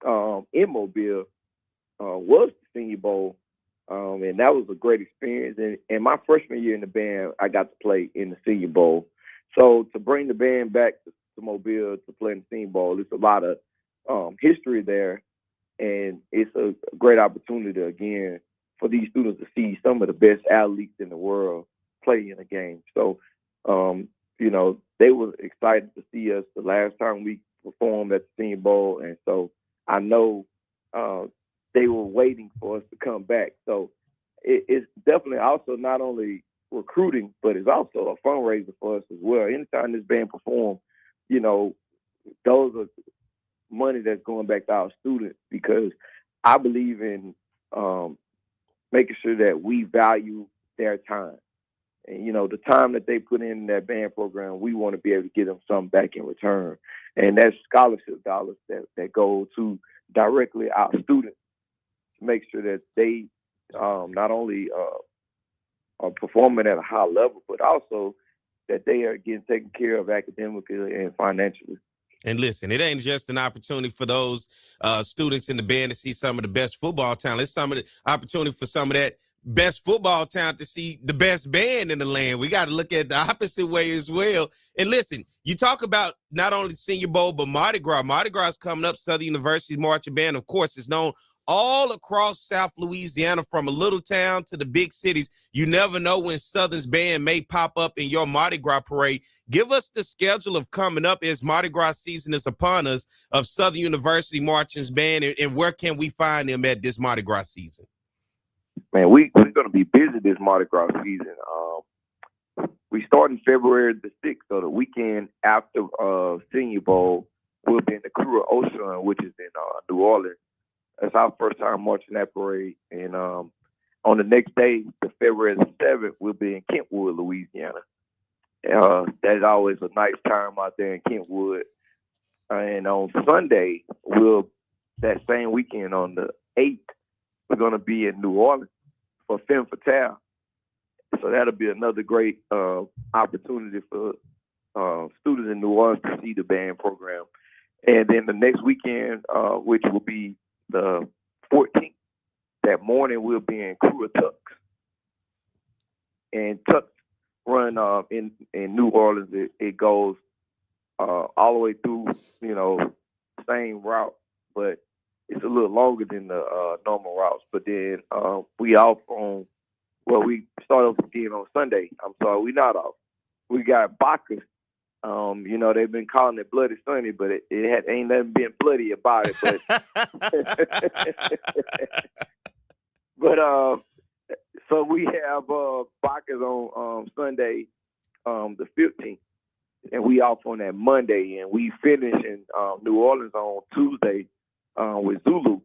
in Mobile was the Senior Bowl. And that was a great experience. And my freshman year in the band, I got to play in the Senior Bowl. So to bring the band back to Mobile to play in the Senior Bowl, it's a lot of history there. And it's a great opportunity, again, for these students to see some of the best athletes in the world play in a game. So, they were excited to see us the last time we performed at the Senior Bowl. And so I know they were waiting for us to come back. So it's definitely also not only recruiting, but it's also a fundraiser for us as well. Anytime this band performs, those are money that's going back to our students, because I believe in making sure that we value their time. And, the time that they put in that band program, we want to be able to give them something back in return. And that's scholarship dollars that go to directly our students to make sure that they not only are performing at a high level, but also that they are getting taken care of academically and financially. And listen, it ain't just an opportunity for those students in the band to see some of the best football talent. It's some of the opportunity for some of that best football talent to see the best band in the land. We got to look at the opposite way as well. And listen, you talk about not only Senior Bowl, but Mardi Gras. Mardi Gras is coming up. Southern University's marching band, of course, is known all across South Louisiana, from a little town to the big cities. You never know when Southern's band may pop up in your Mardi Gras parade. Give us the schedule of coming up as Mardi Gras season is upon us, of Southern University Marching's band, and where can we find them at this Mardi Gras season? Man, we're going to be busy this Mardi Gras season. We start in February the 6th, so the weekend after Senior Bowl, we'll be in the Crew of Ocean, which is in New Orleans. That's our first time marching that parade. And on the next day, the February the 7th, we'll be in Kentwood, Louisiana. That's always a nice time out there in Kentwood. And on Sunday, that same weekend on the 8th, we're going to be in New Orleans for Femme Fatale. So that'll be another great opportunity for students in New Orleans to see the band program. And then the next weekend, which will be the 14th, that morning we'll be in Crew of Tucks. And Tucks run in New Orleans. It goes all the way through, same route, but it's a little longer than the normal routes. But then we off on, we start off again on Sunday. I'm sorry, we not off. We got Bacchus. They've been calling it Bloody Sunday, but it ain't nothing been bloody about it. But so we have Bacchus on Sunday, the 15th, and we off on that Monday, and we finish in New Orleans on Tuesday with Zulu.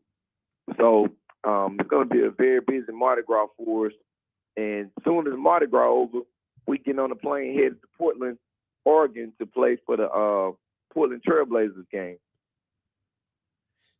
So it's going to be a very busy Mardi Gras for us. And as soon as Mardi Gras over, we get on the plane headed to Portland, Oregon, to play for the Portland Trailblazers game.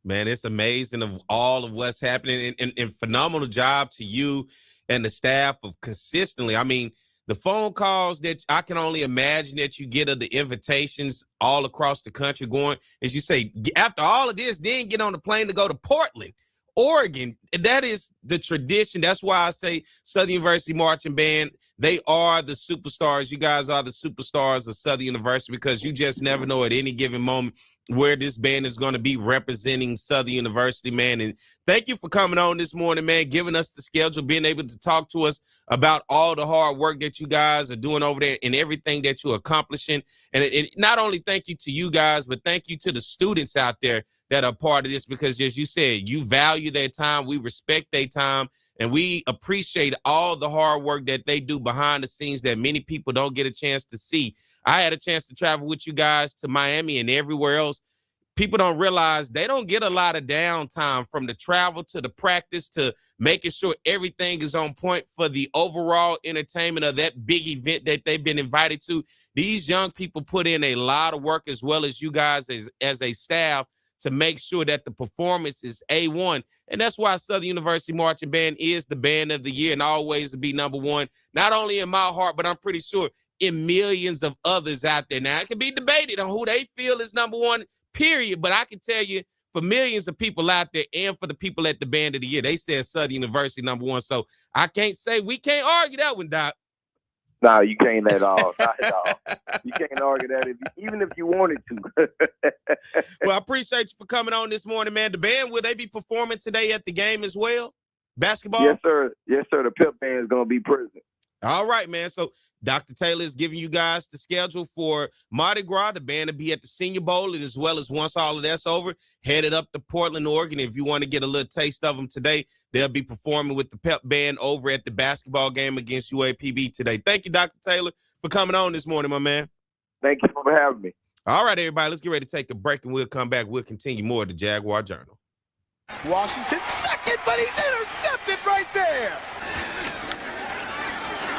Man, it's amazing of all of what's happening, and phenomenal job to you and the staff of consistently. I mean, the phone calls that I can only imagine that you get, of the invitations all across the country going, as you say, after all of this, then get on the plane to go to Portland, Oregon. That is the tradition. That's why I say Southern University Marching Band, they are the superstars. You guys are the superstars of Southern University, because you just never know at any given moment where this band is going to be representing Southern University, man. And thank you for coming on this morning, man, giving us the schedule, being able to talk to us about all the hard work that you guys are doing over there and everything that you're accomplishing. And not only thank you to you guys, but thank you to the students out there that are part of this, because as you said, you value their time, we respect their time, and we appreciate all the hard work that they do behind the scenes that many people don't get a chance to see. I had a chance to travel with you guys to Miami and everywhere else. People don't realize they don't get a lot of downtime, from the travel to the practice to making sure everything is on point for the overall entertainment of that big event that they've been invited to. These young people put in a lot of work, as well as you guys as a staff, to make sure that the performance is A1. And that's why Southern University Marching Band is the band of the year and always to be number one, not only in my heart, but I'm pretty sure in millions of others out there. Now, it can be debated on who they feel is number one, period. But I can tell you, for millions of people out there and for the people at the Band of the Year. They said Southern University #1. So I can't say we can't argue that one, Doc. No, you can't at all. Not at all. You can't argue that even if you wanted to. Well, I appreciate you for coming on this morning, man. The band, will they be performing today at the game as well? Basketball? Yes, sir. Yes, sir. The pep band is going to be present. All right, man. So Dr. Taylor is giving you guys the schedule for Mardi Gras. The band will be at the Senior Bowl, and as well as once all of that's over, headed up to Portland, Oregon. If you want to get a little taste of them today, they'll be performing with the pep band over at the basketball game against UAPB today. Thank you, Dr. Taylor, for coming on this morning, my man. Thank you for having me. All right, everybody, let's get ready to take a break, and we'll come back. We'll continue more of the Jaguar Journal. Washington second, but he's intercepted right there.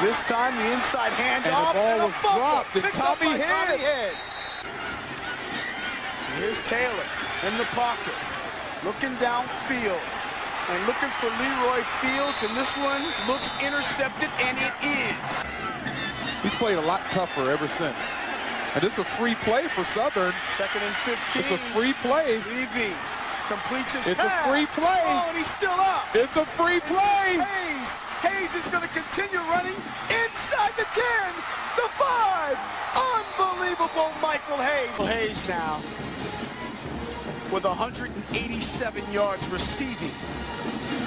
This time the inside handoff, and the ball was dropped, and Tommy Head. Here's Taylor in the pocket, looking downfield and looking for Leroy Fields, and this one looks intercepted, and it is. He's played a lot tougher ever since. And this is a free play for Southern. 2nd and 15. It's a free play. Levy completes his It's pass. a free play. Oh, and he's still up. It's a free play. Hayes is going to continue running inside the 10, the 5. Unbelievable Michael Hayes. Hayes now with 187 yards receiving,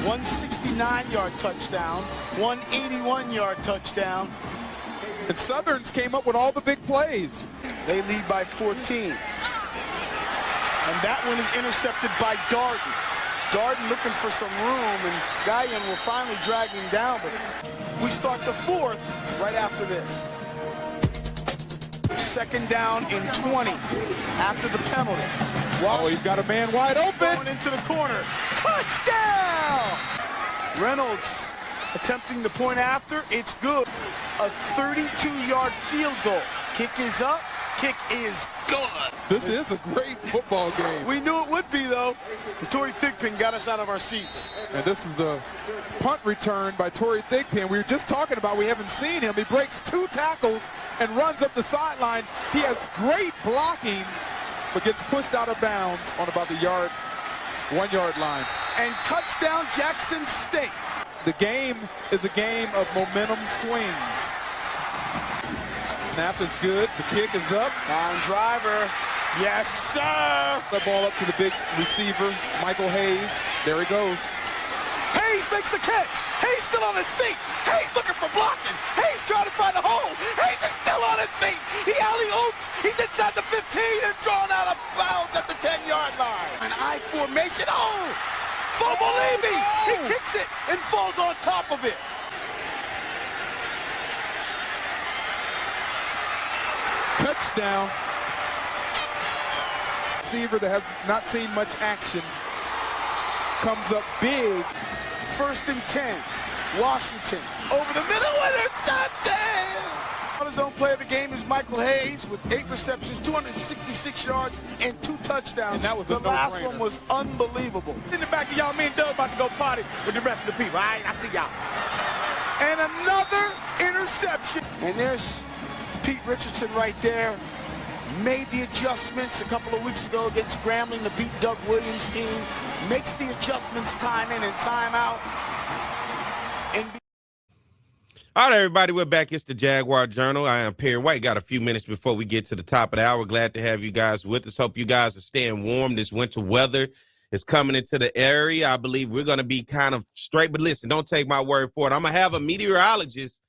169-yard touchdown, 181-yard touchdown. And Southern's came up with all the big plays. They lead by 14. And that one is intercepted by Darden. Darden looking for some room, and Guyon will finally drag him down. But we start the 4th right after this. 2nd down and 20 after the penalty. Oh, he's got a man wide open. Going into the corner. Touchdown! Reynolds attempting the point after. It's good. A 32-yard field goal. Kick is up. Kick is good. This is a great football game. We knew it would be, though. And Torrey Thigpen got us out of our seats. And this is the punt return by Torrey Thigpen. We were just talking about we haven't seen him. He breaks 2 tackles and runs up the sideline. He has great blocking, but gets pushed out of bounds on about the 1-yard line. And touchdown Jackson State. The game is a game of momentum swings. Snap is good. The kick is up. On driver. Yes, sir. The ball up to the big receiver, Michael Hayes. There he goes. Hayes makes the catch. Hayes still on his feet. Hayes looking for blocking. Hayes trying to find a hole. Hayes is still on his feet. He alley-oops. He's inside the 15 and drawn out of bounds at the 10-yard line. An I formation. Oh! Fumble Levy. He kicks it and falls on top of it. Touchdown. Receiver that has not seen much action comes up big. 1st and 10. Washington over the middle with intercepted. On his own play of the game is Michael Hayes with 8 receptions, 266 yards, and 2 touchdowns. And that was the a last no-brainer. one was unbelievable. In the back of y'all, me and Doug about to go party with the rest of the people. All right, I see y'all. And another interception. And there's Pete Richardson right there. Made the adjustments a couple of weeks ago against Grambling to beat Doug Williams' team. Makes the adjustments time in and time out. And All right, everybody, we're back. It's the Jaguar Journal. I am Perry White. Got a few minutes before we get to the top of the hour. Glad to have you guys with us. Hope you guys are staying warm. This winter weather is coming into the area. I believe we're going to be kind of straight. But listen, don't take my word for it. I'm going to have a meteorologist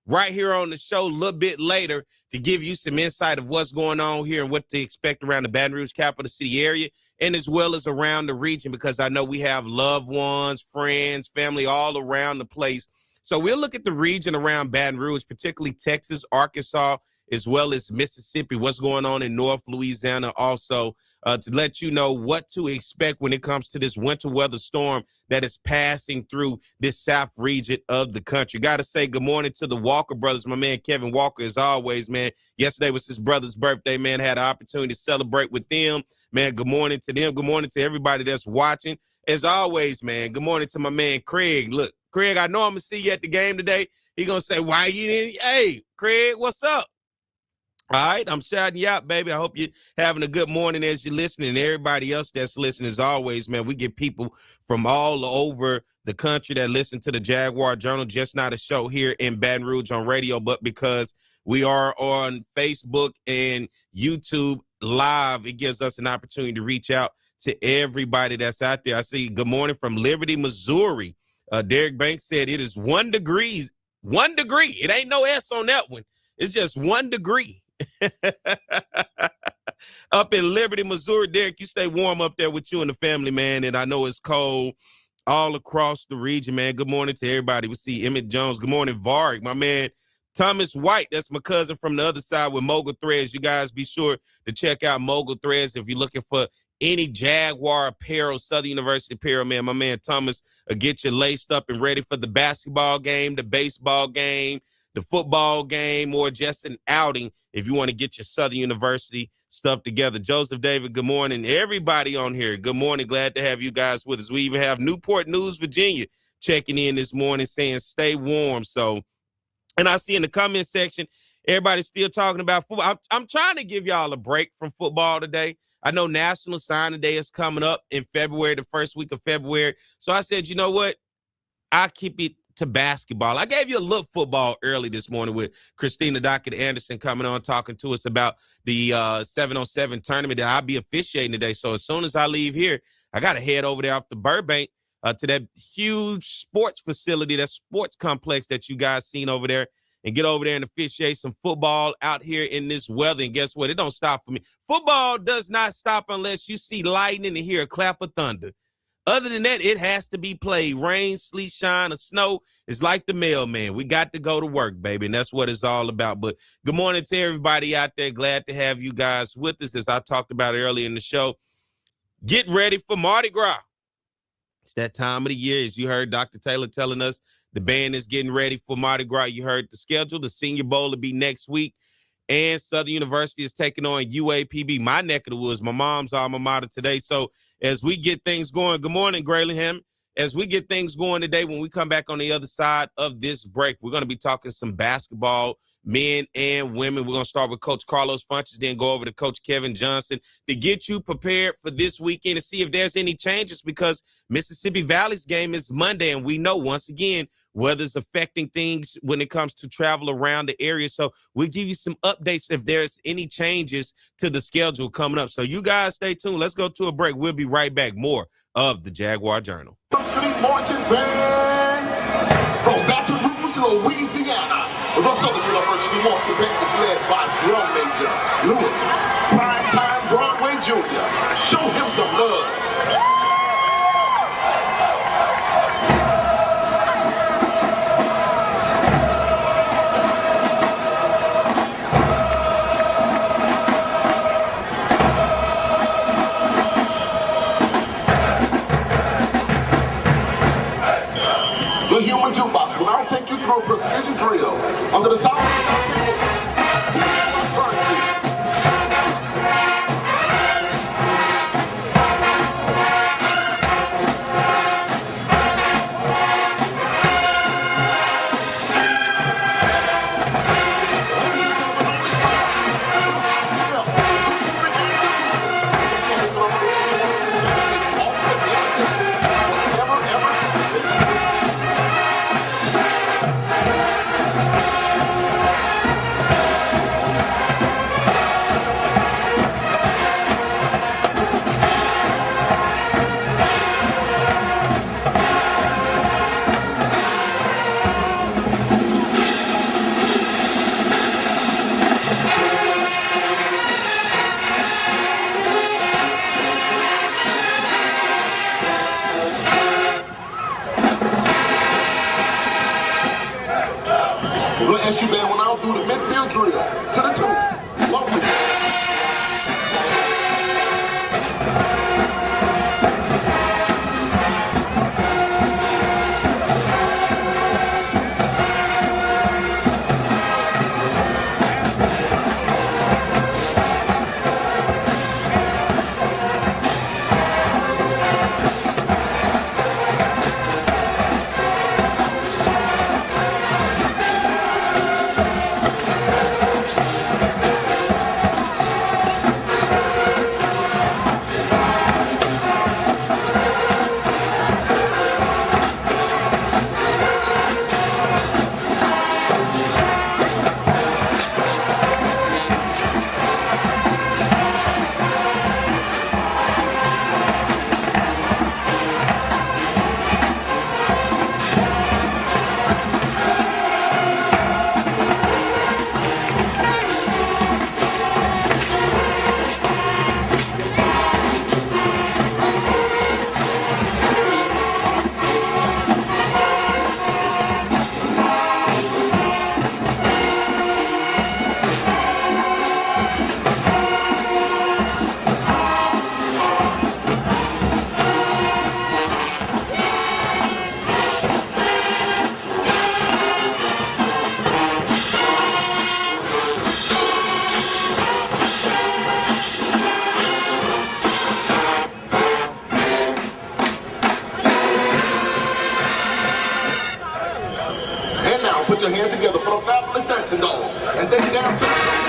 right here on the show a little bit later to give you some insight of what's going on here and what to expect around the Baton Rouge capital city area and as well as around the region, because I know we have loved ones, friends, family all around the place. So we'll look at the region around Baton Rouge, particularly Texas, Arkansas, as well as Mississippi, what's going on in North Louisiana also, to let you know what to expect when it comes to this winter weather storm that is passing through this south region of the country. Got to say good morning to the Walker brothers. My man Kevin Walker, as always, man. Yesterday was his brother's birthday, man. Had an opportunity to celebrate with them. Man, good morning to them. Good morning to everybody that's watching. As always, man, good morning to my man Craig. Look, Craig, I know I'm going to see you at the game today. He going to say, why you didn't? Hey, Craig, what's up? All right, I'm shouting you out, baby. I hope you're having a good morning as you're listening. And everybody else that's listening, as always, man, we get people from all over the country that listen to the Jaguar Journal, just not a show here in Baton Rouge on radio, but because we are on Facebook and YouTube live, it gives us an opportunity to reach out to everybody that's out there. I see good morning from Liberty, Missouri. Derek Banks said it is 1 degree. 1 degree. It ain't no S on that one. It's just 1 degree. Up in Liberty, Missouri. Derek, you stay warm up there with you and the family, man. And I know it's cold all across the region, man. Good morning to everybody. We see Emmett Jones. Good morning, Varg. My man, Thomas White. That's my cousin from the other side with Mogul Threads. You guys be sure to check out Mogul Threads if you're looking for any Jaguar apparel, Southern University apparel, man. My man Thomas will get you laced up and ready for the basketball game, the baseball game, the football game, or just an outing if you want to get your Southern University stuff together. Joseph David, good morning. Everybody on here, good morning. Glad to have you guys with us. We even have Newport News, Virginia, checking in this morning saying stay warm. So, and I see in the comment section, everybody's still talking about football. I'm trying to give y'all a break from football today. I know National Signing Day is coming up in February, the first week of February. So I said, you know what? I'll keep it to basketball. I gave you a look football early this morning with Christina Dockett Anderson coming on talking to us about the 7-on-7 tournament that I'll be officiating today. So as soon as I leave here, I got to head over there off to Burbank to that huge sports facility, that sports complex that you guys seen over there, and get over there and officiate some football out here in this weather. And guess what? It don't stop for me. Football does not stop unless you see lightning and hear a clap of thunder. Other than that, it has to be played. Rain, sleet, shine, or snow. It's like the mailman. We got to go to work, baby, and that's what it's all about. But good morning to everybody out there. Glad to have you guys with us, as I talked about earlier in the show. Get ready for Mardi Gras. It's that time of the year. As you heard Dr. Taylor telling us, the band is getting ready for Mardi Gras. You heard the schedule. The Senior Bowl will be next week. And Southern University is taking on UAPB, my neck of the woods, my mom's alma mater today. So as we get things going, good morning, Graylingham. As we get things going today, when we come back on the other side of this break, we're going to be talking some basketball, men and women. We're going to start with Coach Carlos Funches, then go over to Coach Kevin Johnson to get you prepared for this weekend and see if there's any changes, because Mississippi Valley's game is Monday, and we know, once again, weather's affecting things when it comes to travel around the area. So we'll give you some updates if there's any changes to the schedule coming up. So you guys stay tuned. Let's go to a break. We'll be right back. More of the Jaguar Journal. Marching band from Baton Rouge, Louisiana. The Southern University marching band is led by drum major Lewis Primetime Broadway Jr. Show him some love. The human jukebox will now take you through a precision drill under the sound your hands together for the fabulous dancing dolls as they jam to the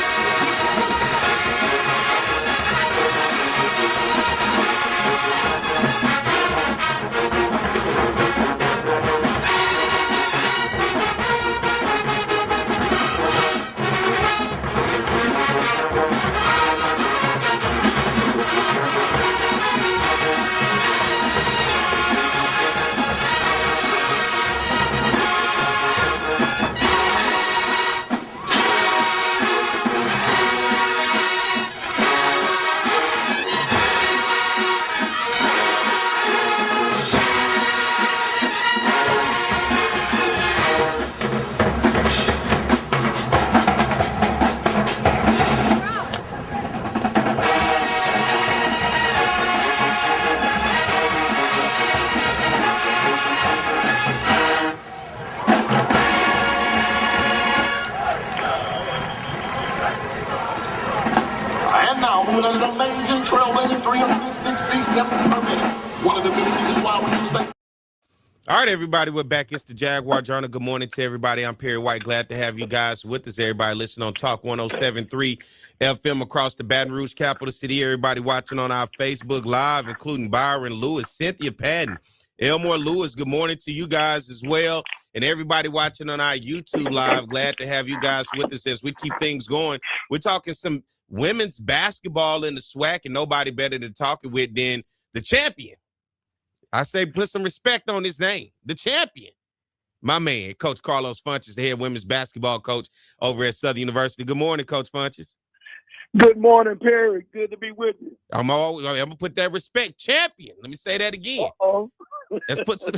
And now, moving under the amazing trailblazing 360 steps per minute. One of the big reasons why we use that. All right, everybody, we're back. It's the Jaguar Journal. Good morning to everybody. I'm Perry White. Glad to have you guys with us. Everybody listening on Talk 107.3 FM across the Baton Rouge capital city. Everybody watching on our Facebook Live, including Byron Lewis, Cynthia Patton, Elmore Lewis. Good morning to you guys as well. And everybody watching on our YouTube Live, glad to have you guys with us as we keep things going. We're talking some women's basketball in the SWAC, and nobody better to talk it with than the champion. I say put some respect on his name, the champion. My man, Coach Carlos Funches, the head women's basketball coach over at Southern University. Good morning, Coach Funches. Good morning, Perry. Good to be with you. I'm gonna put that respect, champion. Let me say that again. Uh-oh. Let's put some.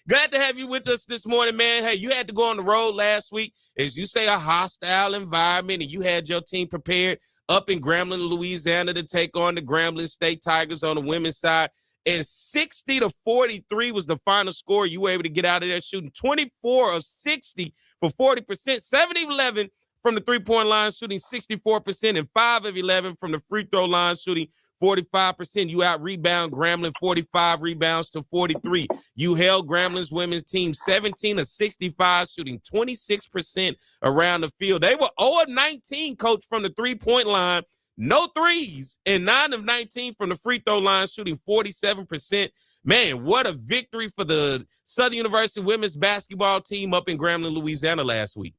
Glad to have you with us this morning, man. Hey, you had to go on the road last week, as you say, a hostile environment, and you had your team prepared up in Grambling, Louisiana, to take on the Grambling State Tigers on the women's side. And 60-43 was the final score. You were able to get out of there shooting 24 of 60 for 40%, 7-11 from the three-point line, shooting 64%, and 5 of 11 from the free throw line, shooting 45%. You out-rebound Grambling 45 rebounds to 43. You held Grambling's women's team 17 of 65, shooting 26% around the field. They were 0 of 19, Coach, from the three-point line, no threes, and 9 of 19 from the free throw line, shooting 47%. Man, what a victory for the Southern University women's basketball team up in Grambling, Louisiana last week.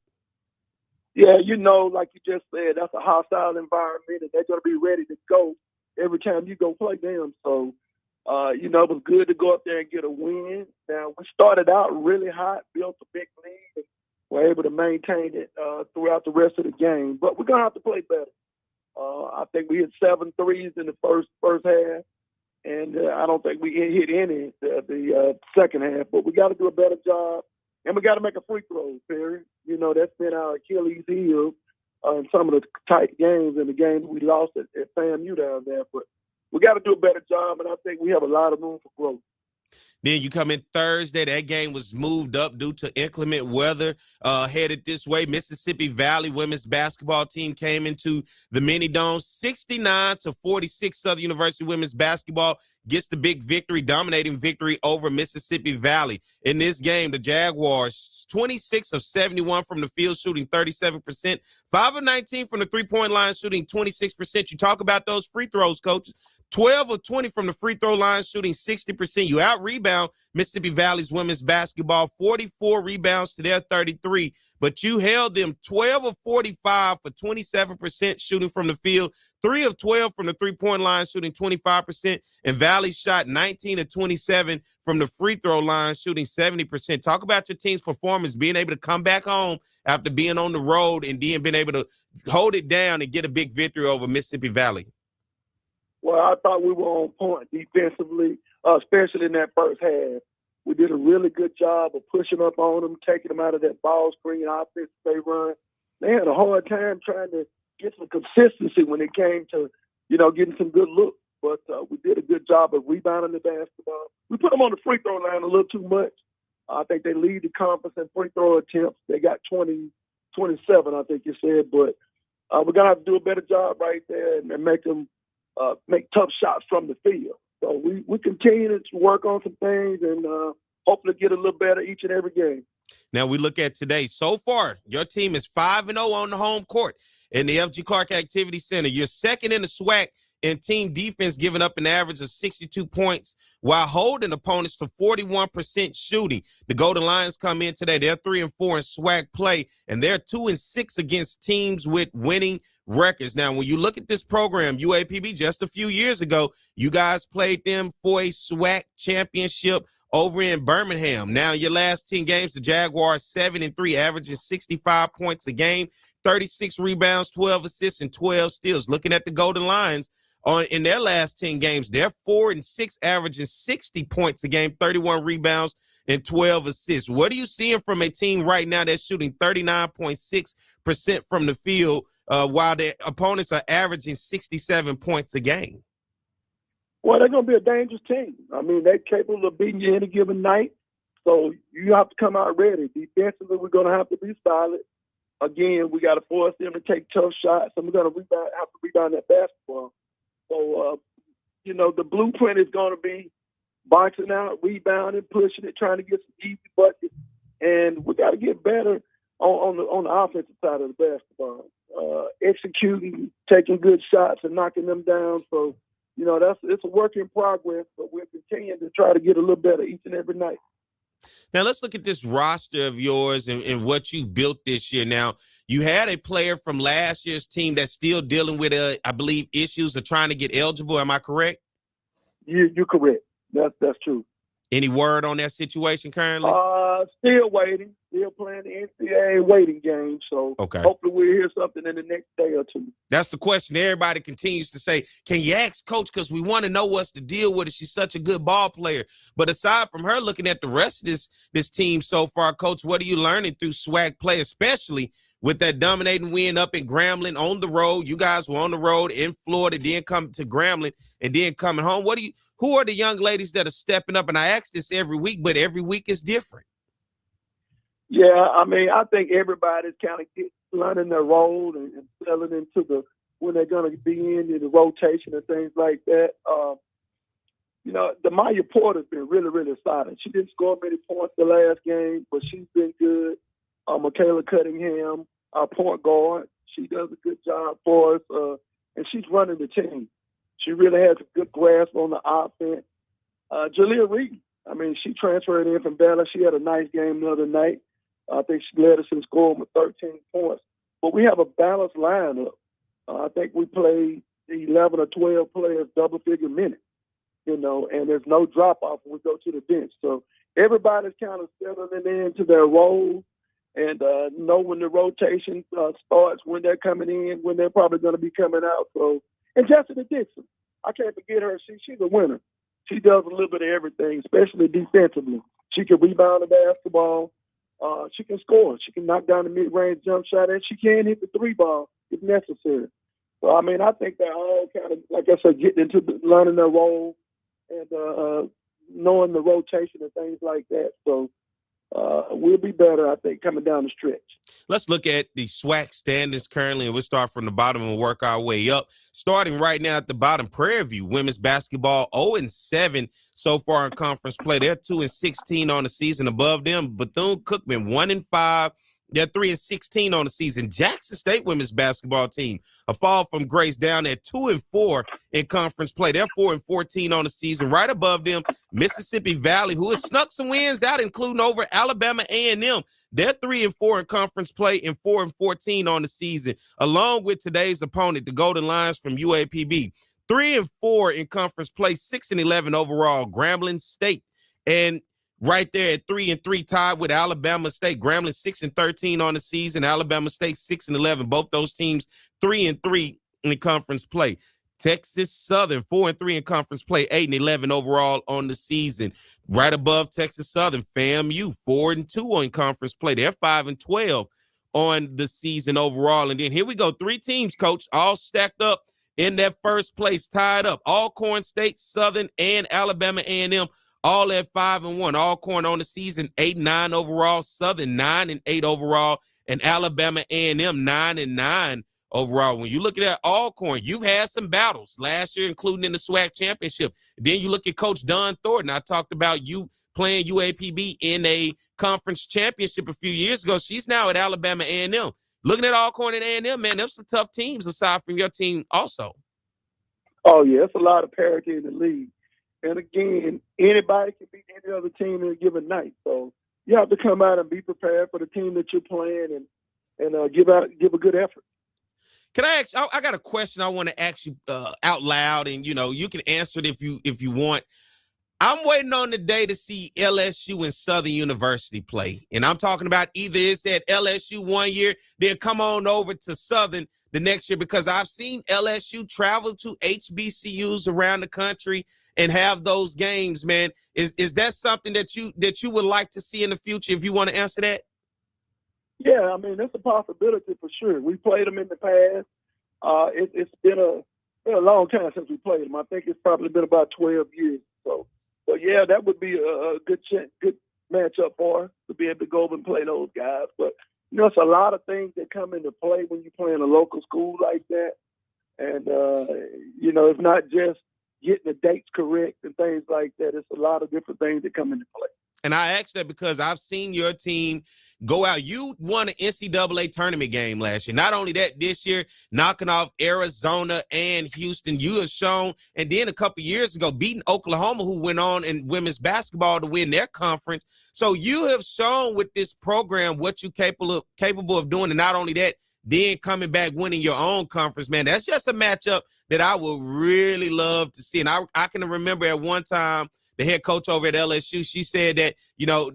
Yeah, like you just said, that's a hostile environment, and they're going to be ready to go every time you go play them. So, it was good to go up there and get a win. Now, we started out really hot, built a big lead, and were able to maintain it throughout the rest of the game. But we're going to have to play better. I think we hit 7 threes in the first half, and I don't think we hit any the second half. But we got to do a better job, and we got to make a free throw, Perry. That's been our Achilles heel in some of the tight games and the games we lost at FAMU down there. But we got to do a better job, and I think we have a lot of room for growth. Then you come in Thursday. That game was moved up due to inclement weather headed this way. Mississippi Valley women's basketball team came into the Mini Dome 69-46. Southern University women's basketball gets the big victory, dominating victory over Mississippi Valley. In this game, the Jaguars, 26 of 71 from the field, shooting 37%, 5 of 19 from the three-point line, shooting 26%. You talk about those free throws, coaches. 12 of 20 from the free throw line, shooting 60%. You out-rebound Mississippi Valley's women's basketball, 44 rebounds to their 33. But you held them 12 of 45 for 27% shooting from the field, 3 of 12 from the three-point line, shooting 25%. And Valley shot 19 of 27 from the free throw line, shooting 70%. Talk about your team's performance, being able to come back home after being on the road and then being able to hold it down and get a big victory over Mississippi Valley. Well, I thought we were on point defensively, especially in that first half. We did a really good job of pushing up on them, taking them out of that ball screen offense they run. They had a hard time trying to get some consistency when it came to, getting some good looks. But we did a good job of rebounding the basketball. We put them on the free throw line a little too much. I think they lead the conference in free throw attempts. They got 27, I think you said. But we're going to have to do a better job right there and make them make tough shots from the field. So we continue to work on some things and hopefully get a little better each and every game. Now we look at today. So far, your team is 5-0 on the home court in the F.G. Clark Activity Center. You're second in the SWAC in team defense, giving up an average of 62 points while holding opponents to 41% shooting. The Golden Lions come in today. They're 3-4 in SWAC play, and they're 2-6 against teams with winning records. Now, when you look at this program, UAPB, just a few years ago, you guys played them for a SWAC championship over in Birmingham. Now, your last 10 games, the Jaguars 7-3, averaging 65 points a game, 36 rebounds, 12 assists, and 12 steals. Looking at the Golden Lions, in their last 10 games, they're 4-6, averaging 60 points a game, 31 rebounds, and 12 assists. What are you seeing from a team right now that's shooting 39.6% from the field while their opponents are averaging 67 points a game? Well, they're going to be a dangerous team. I mean, they're capable of beating you any given night. So you have to come out ready. Defensively, we're going to have to be solid. Again, we got to force them to take tough shots, and we're going to have to rebound that basketball. So, the blueprint is going to be boxing out, rebounding, pushing it, trying to get some easy buckets. And we got to get better on the offensive side of the basketball, executing, taking good shots and knocking them down. So, it's a work in progress, but we're continuing to try to get a little better each and every night. Now, let's look at this roster of yours and what you've built this year. Now, you had a player from last year's team that's still dealing with, I believe, issues of trying to get eligible. Am I correct? You're correct. That's true. Any word on that situation currently? Still waiting. Still playing the NCAA waiting game. So Hopefully we'll hear something in the next day or two. That's the question. Everybody continues to say, can you ask Coach? Because we want to know what's the deal with her. She's such a good ball player. But aside from her, looking at the rest of this team so far, Coach, what are you learning through SWAC play, especially with that dominating win up in Grambling on the road? You guys were on the road in Florida, then come to Grambling, and then coming home. Who are the young ladies that are stepping up? And I ask this every week, but every week is different. Yeah, I mean, I think everybody's kind of learning their role and settling into when they're going to be in the rotation and things like that. The Maya Porter's been really, really solid. She didn't score many points the last game, but she's been good. Michaela Cunningham, our point guard, she does a good job for us, and she's running the team. She really has a good grasp on the offense. Jalea Reed, I mean, she transferred in from Bella. She had a nice game the other night. I think she led us in scoring with 13 points. But we have a balanced lineup. I think we play 11 or 12 players double-figure minutes, and there's no drop-off when we go to the bench. So everybody's kind of settling into their role and know when the rotation starts, when they're coming in, when they're probably going to be coming out. So, and Jessica Dixon, I can't forget her. She's a winner. She does a little bit of everything, especially defensively. She can rebound the basketball. She can score. She can knock down the mid-range jump shot, and she can hit the three ball if necessary. So, I mean, I think they're all kind of, like I said, getting into learning their role and knowing the rotation and things like that. So, we'll be better, I think, coming down the stretch. Let's look at the SWAC standings currently, and we'll start from the bottom and work our way up. Starting right now at the bottom, Prairie View women's basketball 0-7 so far in conference play. They're 2-16 on the season. Above them, Bethune-Cookman 1-5. They're 3-16 on the season. Jackson State women's basketball team, a fall from grace, down at 2-4 in conference play. They're 4-14 on the season. Right above them, Mississippi Valley, who has snuck some wins out, including over Alabama A&M. They're 3-4 in conference play and 4-14 on the season, along with today's opponent, the Golden Lions from UAPB. 3-4 in conference play, 6-11 overall, Grambling State. And right there at 3-3, tied with Alabama State. Grambling 6-13 on the season. Alabama State 6-11. Both those teams 3-3 in conference play. Texas Southern 4-3 in conference play, 8-11 overall on the season. Right above Texas Southern, FAMU 4-2 in conference play. They're 5-12 on the season overall. And then here we go, 3 teams, Coach, all stacked up in that first place, tied up. Alcorn State, Southern, and Alabama A&M. All at 5-1. Alcorn on the season 8-9 overall, Southern 9-8 overall, and Alabama A&M 9-9 overall. When you look at that Alcorn, you've had some battles last year, including in the SWAC championship. Then you look at Coach Don Thornton. I talked about you playing UAPB in a conference championship a few years ago. She's now at Alabama A&M. Looking at Alcorn and A&M, man, there's some tough teams aside from your team also. Oh, yeah, it's a lot of parity in the league. And again, anybody can beat any other team in a given night. So you have to come out and be prepared for the team that you're playing and give a good effort. Can I ask? I got a question I want to ask you out loud, and you can answer it if you want. I'm waiting on the day to see LSU and Southern University play, and I'm talking about either it's at LSU one year, then come on over to Southern the next year, because I've seen LSU travel to HBCUs around the country and have those games. Man, is that something that you would like to see in the future? If you want to answer that. Yeah, I mean, that's a possibility for sure. We played them in the past. It's been a long time since we played them. I think it's probably been about 12 years. So yeah, that would be a good matchup for us to be able to go over and play those guys. But, it's a lot of things that come into play when you play in a local school like that. And, it's not just getting the dates correct and things like that. It's a lot of different things that come into play. And I asked that because I've seen your team go out. You won an NCAA tournament game last year. Not only that, this year, knocking off Arizona and Houston. You have shown, and then a couple years ago, beating Oklahoma, who went on in women's basketball to win their conference. So you have shown with this program what you're capable of doing. And not only that, then coming back winning your own conference, man, that's just a matchup that I would really love to see. And I can remember at one time, the head coach over at LSU, she said that,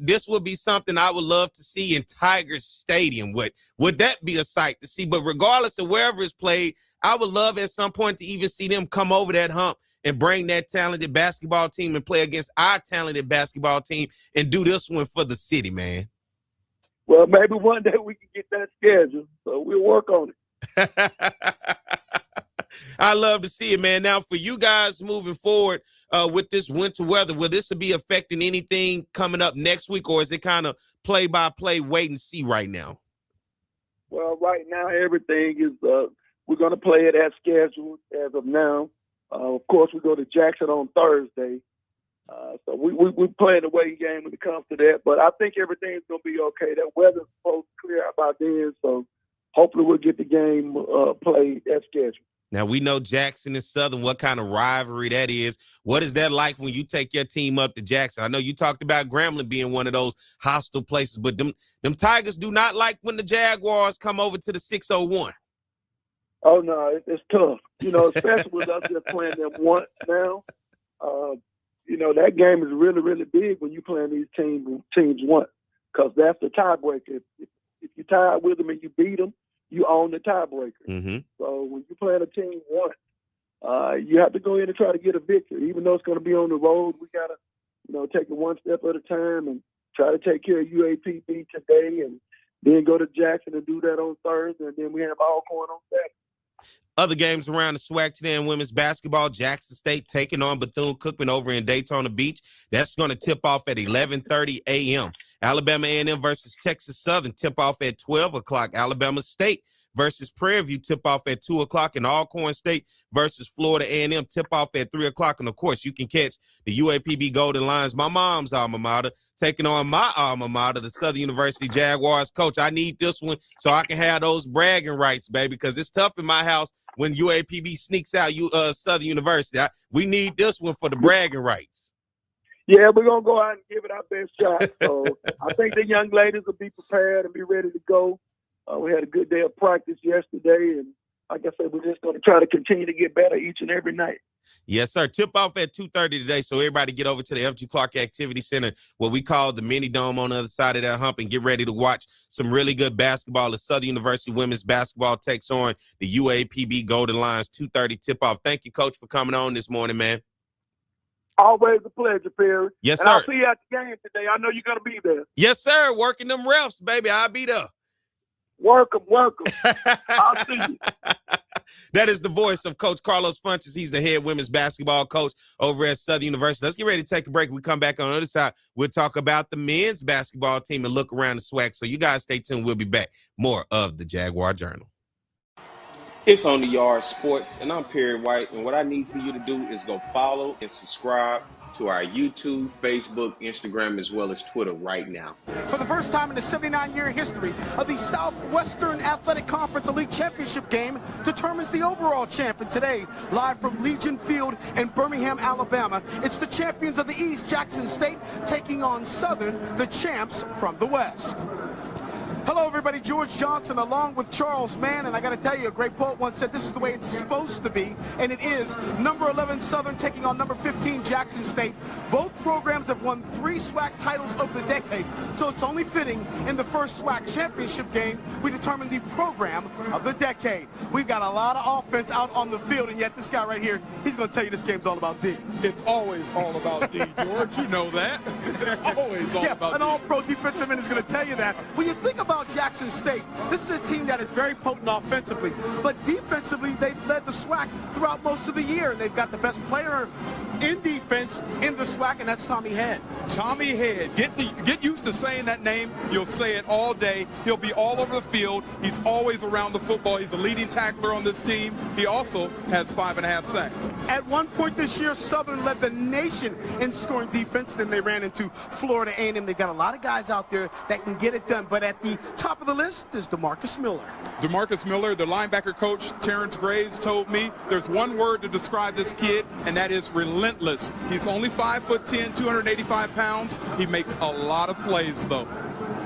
this would be something I would love to see in Tigers Stadium. Would that be a sight to see? But regardless of wherever it's played, I would love at some point to even see them come over that hump and bring that talented basketball team and play against our talented basketball team and do this one for the city, man. Well, maybe one day we can get that scheduled, so we'll work on it. I love to see it, man. Now, for you guys moving forward with this winter weather, will this be affecting anything coming up next week, or is it kind of play-by-play, wait and see right now? Well, right now, everything is we're going to play it as scheduled as of now. Of course, we go to Jackson on Thursday. So we're playing away game when it comes to that. But I think everything's going to be okay. That weather's supposed to clear out by then, so hopefully we'll get the game played as scheduled. Now, we know Jackson and Southern, what kind of rivalry that is. What is that like when you take your team up to Jackson? I know you talked about Grambling being one of those hostile places, but them Tigers do not like when the Jaguars come over to the 601. Oh, no, it's tough. Especially with us just playing them once now. That game is really, really big when you playing these teams once, because that's the tiebreaker. If you tie with them and you beat them, you own the tiebreaker. Mm-hmm. So when you play a team once, you have to go in and try to get a victory. Even though it's going to be on the road, we got to, take it one step at a time and try to take care of UAPB today and then go to Jackson and do that on Thursday, and then we have Alcorn on Saturday. Other games around the SWAC today in women's basketball, Jackson State taking on Bethune-Cookman over in Daytona Beach. That's going to tip off at 11:30 a.m. Alabama A&M versus Texas Southern tip off at 12 o'clock. Alabama State versus Prairie View tip off at 2 o'clock. And Alcorn State versus Florida A&M tip off at 3 o'clock. And, of course, you can catch the UAPB Golden Lions, my mom's alma mater, taking on my alma mater, the Southern University Jaguars. Coach, I need this one so I can have those bragging rights, baby, because it's tough in my house when UAPB sneaks out Southern University. We need this one for the bragging rights. Yeah, we're going to go out and give it our best shot. So I think the young ladies will be prepared and be ready to go. We had a good day of practice yesterday, and like I said, we're just going to try to continue to get better each and every night. Yes, sir. Tip off at 2:30 today, so everybody get over to the F.G. Clark Activity Center, what we call the mini dome on the other side of that hump, and get ready to watch some really good basketball as Southern University women's basketball takes on the UAPB Golden Lions. 2:30 tip off. Thank you, Coach, for coming on this morning, man. Always a pleasure, Perry. Yes, and sir. I'll see you at the game today. I know you're going to be there. Yes, sir. Working them refs, baby. I'll be there. Work 'em. I'll see you. That is the voice of Coach Carlos Funches. He's the head women's basketball coach over at Southern University. Let's get ready to take a break. When we come back on the other side, we'll talk about the men's basketball team and look around the SWAC. So you guys stay tuned. We'll be back. More of the Jaguar Journal. It's On the Yard Sports, and I'm Perry White. And what I need for you to do is go follow and subscribe to our YouTube, Facebook, Instagram, as well as Twitter right now. For the first time in the 79-year history of the Southwestern Athletic Conference Elite Championship game determines the overall champion today. Live from Legion Field in Birmingham, Alabama, it's the champions of the East, Jackson State, taking on Southern, the champs from the West. Hello, everybody. George Johnson along with Charles Mann. And I got to tell you, a great poet once said this is the way it's supposed to be. And it is. Number 11 Southern taking on number 15 Jackson State. Both programs have won 3 SWAC titles over the decade. So it's only fitting in the first SWAC championship game we determine the program of the decade. We've got a lot of offense out on the field. And yet this guy right here, he's going to tell you this game's all about D. It's always all about D, George. You know that. It's always all about an D. all-pro defensive end is going to tell you that. When you think about Jackson State, this is a team that is very potent offensively, but defensively they've led the SWAC throughout most of the year, and they've got the best player in defense in the SWAC, and that's Tommy Head. Tommy Head. Get used to saying that name. You'll say it all day. He'll be all over the field. He's always around the football. He's the leading tackler on this team. He also has 5.5 sacks. At one point this year, Southern led the nation in scoring defense. Then they ran into Florida A&M. They've got a lot of guys out there that can get it done, but at the top of the list is DeMarcus Miller. DeMarcus Miller, the linebacker coach, Terrence Graves, told me there's one word to describe this kid, and that is relentless. He's only 5'10", 285 pounds. He makes a lot of plays, though.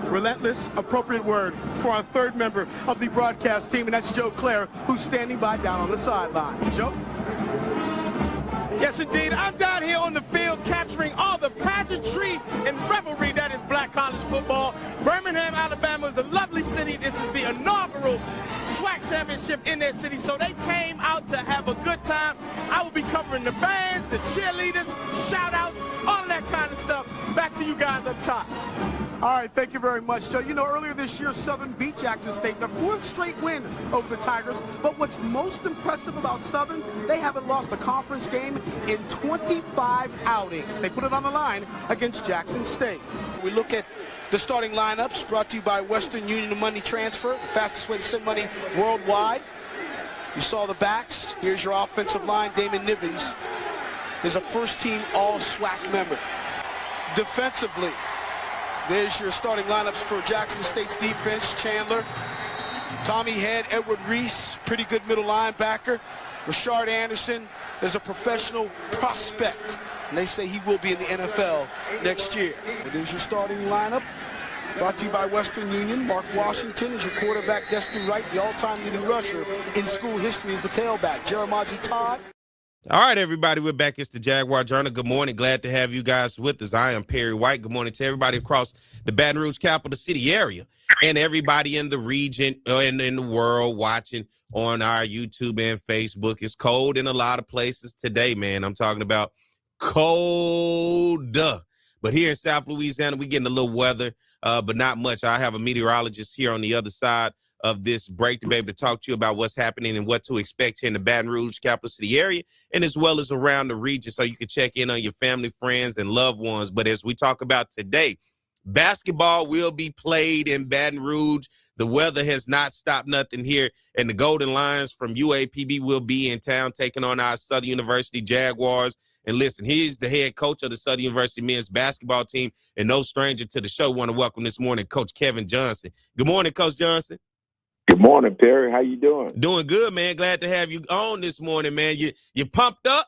Relentless, appropriate word for our third member of the broadcast team, and that's Joe Claire, who's standing by down on the sideline. Joe? Yes, indeed. I'm down here on the field capturing all the pageantry and revelry that is black college football. Birmingham, Alabama is a lovely city. This is the inaugural SWAC championship in their city, so they came out to have a good time. I will be covering the bands, the cheerleaders, shout-outs, all of that kind of stuff. Back to you guys up top. All right, thank you very much, Joe. You know, earlier this year, Southern beat Jackson State, their 4th straight win over the Tigers. But what's most impressive about Southern, they haven't lost a conference game in 25 outings. They put it on the line against Jackson State. We look at the starting lineups brought to you by Western Union Money Transfer, the fastest way to send money worldwide. You saw the backs. Here's your offensive line. Damon Nivens is a first-team All-SWAC member. Defensively, there's your starting lineups for Jackson State's defense. Chandler, Tommy Head, Edward Reese, pretty good middle linebacker. Rashard Anderson is a professional prospect, and they say he will be in the NFL next year. It is your starting lineup, brought to you by Western Union. Mark Washington is your quarterback, Destiny Wright, the all-time leading rusher in school history, is the tailback. Jeremiah Todd. All right, everybody, we're back. It's the Jaguar Journal. Good morning. Glad to have you guys with us. I am Perry White. Good morning to everybody across the Baton Rouge capital city area and everybody in the region and in the world watching on our YouTube and Facebook. It's cold in a lot of places today, man. I'm talking about cold. But here in South Louisiana, we're getting a little weather, but not much. I have a meteorologist here on the other side of this break to be able to talk to you about what's happening and what to expect here in the Baton Rouge capital city area and as well as around the region, so you can check in on your family, friends, and loved ones. But as we talk about today, basketball will be played in Baton Rouge. The weather has not stopped nothing here, and the Golden Lions from UAPB will be in town taking on our Southern University Jaguars. And listen, he's the head coach of the Southern University men's basketball team, and no stranger to the show. Want to welcome this morning Coach Kevin Johnson. Good morning, Coach Johnson. Good morning, Perry. How you doing? Doing good, man. Glad to have you on this morning, man. You pumped up?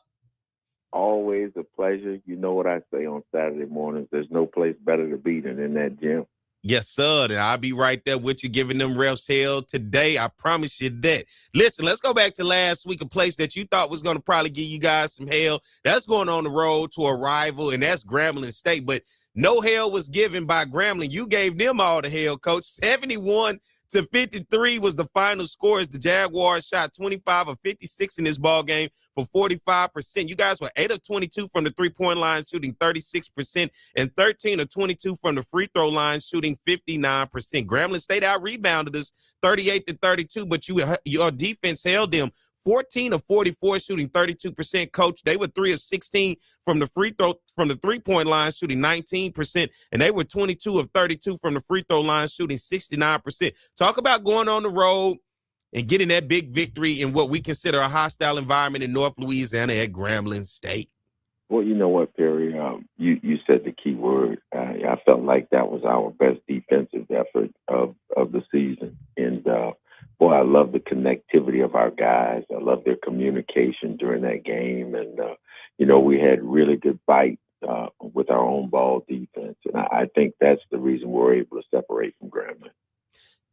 Always a pleasure. You know what I say on Saturday mornings. There's no place better to be than in that gym. Yes, sir. And I'll be right there with you giving them refs hell today. I promise you that. Listen, let's go back to last week, a place that you thought was going to probably give you guys some hell. That's going on the road to a rival, and that's Grambling State. But no hell was given by Grambling. You gave them all the hell, Coach. 71-53 was the final score as the Jaguars shot 25 of 56 in this ball game for 45%. You guys were 8 of 22 from the three-point line, shooting 36%, and 13 of 22 from the free throw line, shooting 59%. Grambling State out-rebounded us 38-32, but your defense held them 14 of 44, shooting 32%. Coach, they were 3 of 16 from the three-point line, shooting 19%, and they were 22 of 32 from the free throw line, shooting 69%. Talk about going on the road and getting that big victory in what we consider a hostile environment in North Louisiana at Grambling State. Well, you know what, Perry? You said the key word. I felt like that was our best defensive effort of the season. And, boy, I love the connectivity of our guys. I love their communication during that game. And, we had really good bite with our own ball defense. And I think that's the reason we're able to separate from Grambling.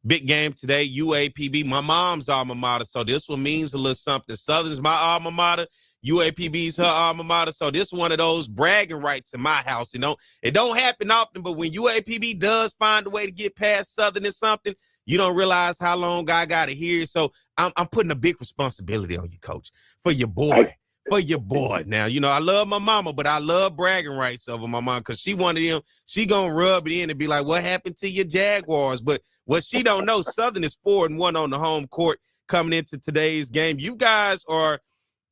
Big game today, UAPB, my mom's alma mater, so this one means a little something. Southern's my alma mater, UAPB's her alma mater, so this one of those bragging rights in my house. It don't happen often, but when UAPB does find a way to get past Southern in something, you don't realize how long I got to hear. So I'm putting a big responsibility on you, Coach, for your boy. For your boy. Now, I love my mama, but I love bragging rights over my mom because she one of them. She going to rub it in and be like, what happened to your Jaguars? But what she don't know, Southern is 4-1 on the home court coming into today's game. You guys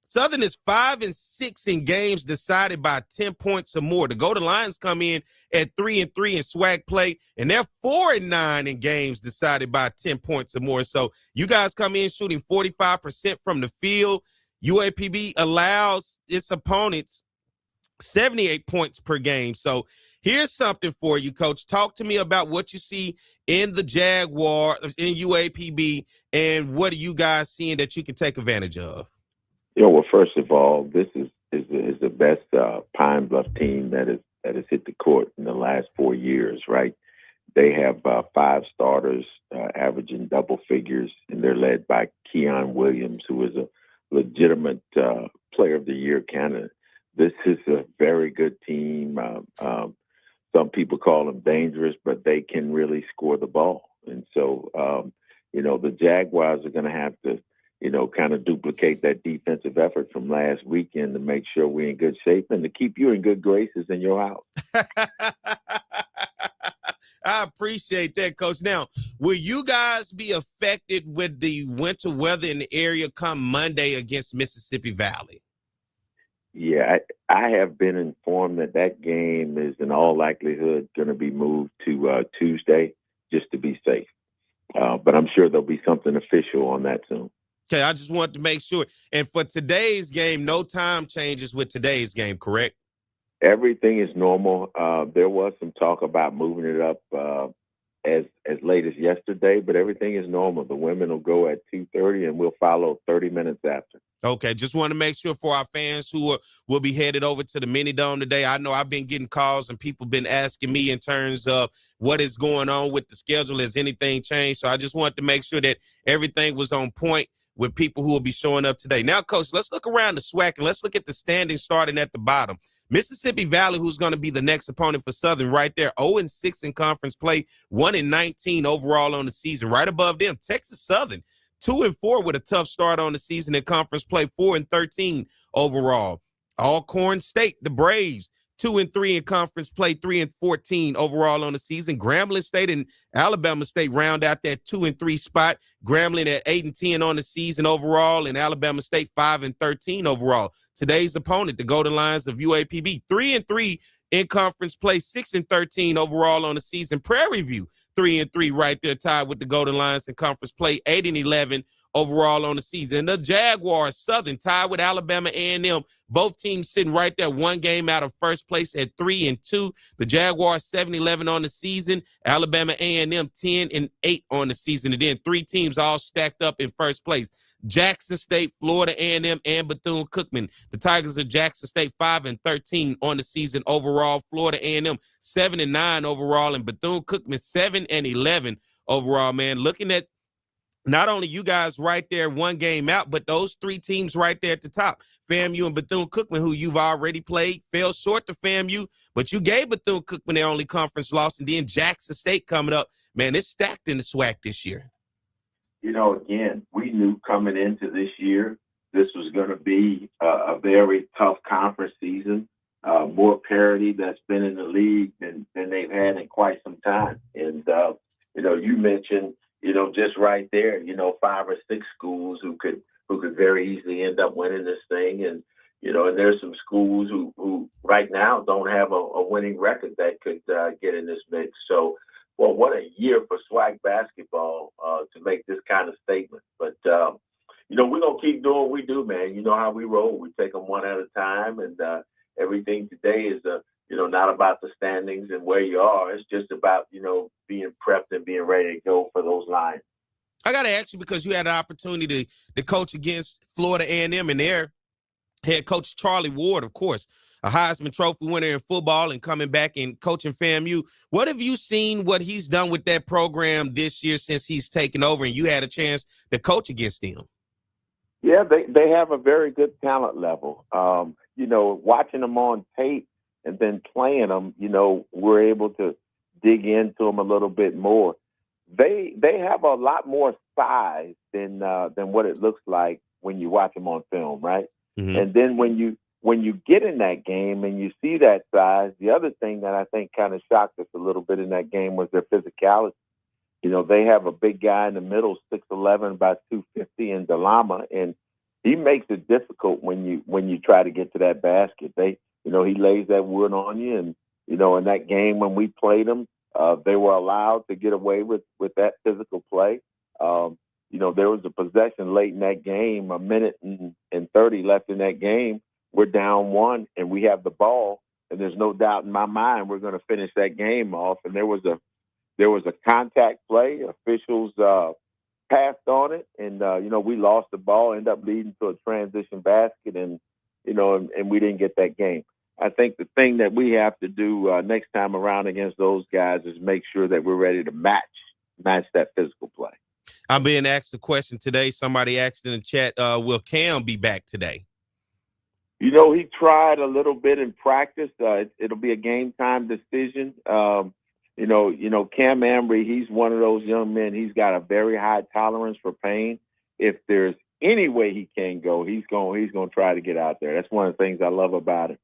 Southern is 5-6 in games decided by 10 points or more. The Golden Lions come in at 3-3 in SWAC play, and they're 4-9 in games decided by 10 points or more. So you guys come in shooting 45% from the field. UAPB allows its opponents 78 points per game. So here's something for you, Coach. Talk to me about what you see in the Jaguar, in UAPB, and what are you guys seeing that you can take advantage of? Well, first of all, this is the best Pine Bluff team that has hit the court in the last 4 years, right? They have 5 starters averaging double figures, and they're led by Keon Williams, who is a legitimate player of the year candidate. This is a very good team. Some people call them dangerous, but they can really score the ball. And so, the Jaguars are going to have to, kind of duplicate that defensive effort from last weekend to make sure we're in good shape and to keep you in good graces in your house. I appreciate that, Coach. Now, will you guys be affected with the winter weather in the area come Monday against Mississippi Valley? Yeah, I have been informed that game is in all likelihood going to be moved to Tuesday just to be safe. But I'm sure there'll be something official on that soon. Okay, I just wanted to make sure. And for today's game, no time changes with today's game, correct? Everything is normal. There was some talk about moving it up as late as yesterday, but everything is normal. The women will go at 2:30, and we'll follow 30 minutes after. Okay, just want to make sure for our fans who will be headed over to the Mini Dome today. I know I've been getting calls and people been asking me in terms of what is going on with the schedule. Has anything changed? So I just wanted to make sure that everything was on point with people who will be showing up today. Now, Coach, let's look around the SWAC and let's look at the standings starting at the bottom. Mississippi Valley, who's going to be the next opponent for Southern, right there, 0-6 in conference play, 1-19 overall on the season. Right above them, Texas Southern, 2-4 with a tough start on the season in conference play, 4-13 overall. Alcorn State, the Braves, 2-3 in conference play, 3-14 overall on the season. Grambling State and Alabama State round out that 2-3 spot. Grambling at 8-10 on the season overall, and Alabama State 5-13 overall. Today's opponent, the Golden Lions of UAPB, 3-3 in conference play, 6-13 overall on the season. Prairie View, 3-3 right there, tied with the Golden Lions in conference play, 8-11 overall on the season. And the Jaguars, Southern, tied with Alabama A&M. Both teams sitting right there, one game out of first place at 3-2. The Jaguars 7-11 on the season. Alabama A&M 10-8 on the season. And then 3 teams all stacked up in first place. Jackson State, Florida A&M, and Bethune-Cookman. The Tigers of Jackson State 5-13 on the season overall. Florida A&M 7-9 overall, and Bethune-Cookman 7-11 overall. Man, looking at not only you guys right there, one game out, but those 3 teams right there at the top, FAMU and Bethune-Cookman, who you've already played, fell short to FAMU, but you gave Bethune-Cookman their only conference loss, and then Jackson State coming up. Man, it's stacked in the SWAC this year. Again, we knew coming into this year, this was going to be a very tough conference season, more parity that's been in the league than they've had in quite some time. And, you mentioned, just right there, 5 or 6 schools who could very easily end up winning this thing. And, and there's some schools who right now don't have a winning record that could get in this mix. So, well, what a year for SWAC basketball to make this kind of statement. But, we're going to keep doing what we do, man. You know how we roll. We take them one at a time. And, everything today is not about the standings and where you are. It's just about, being prepped and being ready to go for those lines. I got to ask you, because you had an opportunity to coach against Florida A&M, and their head coach Charlie Ward, of course, a Heisman Trophy winner in football and coming back and coaching FAMU. What have you seen what he's done with that program this year since he's taken over and you had a chance to coach against him? Yeah, they have a very good talent level. Watching them on tape and then playing them, we're able to dig into them a little bit more. They have a lot more size than what it looks like when you watch them on film, right? Mm-hmm. And then when you get in that game and you see that size, the other thing that I think kind of shocked us a little bit in that game was their physicality. They have a big guy in the middle, 6'11", about 250 in Delama, and he makes it difficult when you try to get to that basket. He lays that wood on you, and in that game when we played them, they were allowed to get away with that physical play. There was a possession late in that game, a minute and 30 left in that game. We're down 1, and we have the ball, and there's no doubt in my mind we're going to finish that game off. And there was a contact play. Officials passed on it, and we lost the ball, ended up leading to a transition basket, and we didn't get that game. I think the thing that we have to do next time around against those guys is make sure that we're ready to match that physical play. I'm being asked a question today. Somebody asked in the chat, will Cam be back today? He tried a little bit in practice. It'll be a game time decision. Cam Ambry, he's one of those young men. He's got a very high tolerance for pain. If there's any way he can go, he's going to try to get out there. That's one of the things I love about him.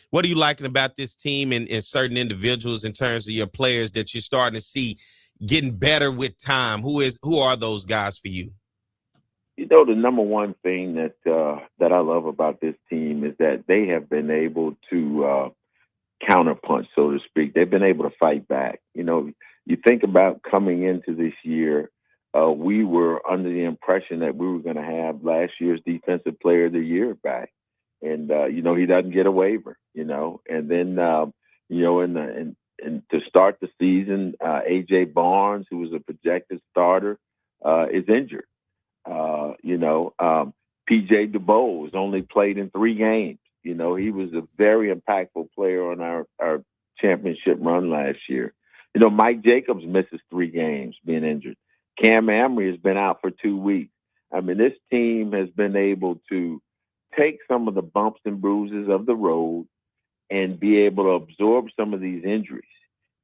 What are you liking about this team and certain individuals in terms of your players that you're starting to see getting better with time? Who are those guys for you? The number one thing that I love about this team is that they have been able to counterpunch, so to speak. They've been able to fight back. You think about coming into this year, we were under the impression that we were going to have last year's Defensive Player of the Year back. And, he doesn't get a waiver, and then, and to start the season, A.J. Barnes, who was a projected starter, is injured. P.J. DuBose only played in 3 games. He was a very impactful player on our championship run last year. Mike Jacobs misses 3 games being injured. Cam Ambry has been out for 2 weeks. I mean, this team has been able to take some of the bumps and bruises of the road and be able to absorb some of these injuries.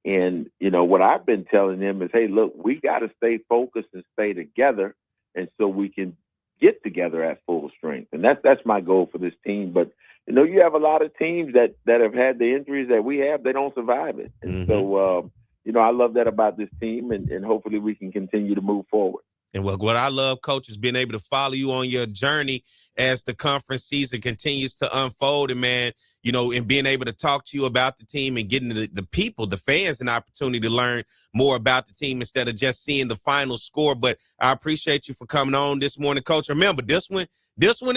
And, what I've been telling them is, hey, look, we got to stay focused and stay together, and so we can get together at full strength. And that's my goal for this team. But, you have a lot of teams that have had the injuries that we have, they don't survive it. And so, I love that about this team, and hopefully we can continue to move forward. And what I love, Coach, is being able to follow you on your journey as the conference season continues to unfold. And, man, and being able to talk to you about the team and getting the people, the fans, an opportunity to learn more about the team instead of just seeing the final score. But I appreciate you for coming on this morning, Coach. Remember, this one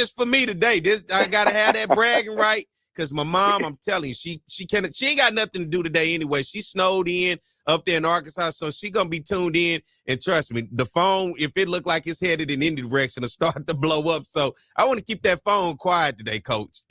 is for me today. I got to have that bragging right, because my mom, I'm telling you, she ain't got nothing to do today anyway. She snowed in up there in Arkansas, so she going to be tuned in. And trust me, the phone, if it look like it's headed in any direction, will start to blow up. So I want to keep that phone quiet today, Coach.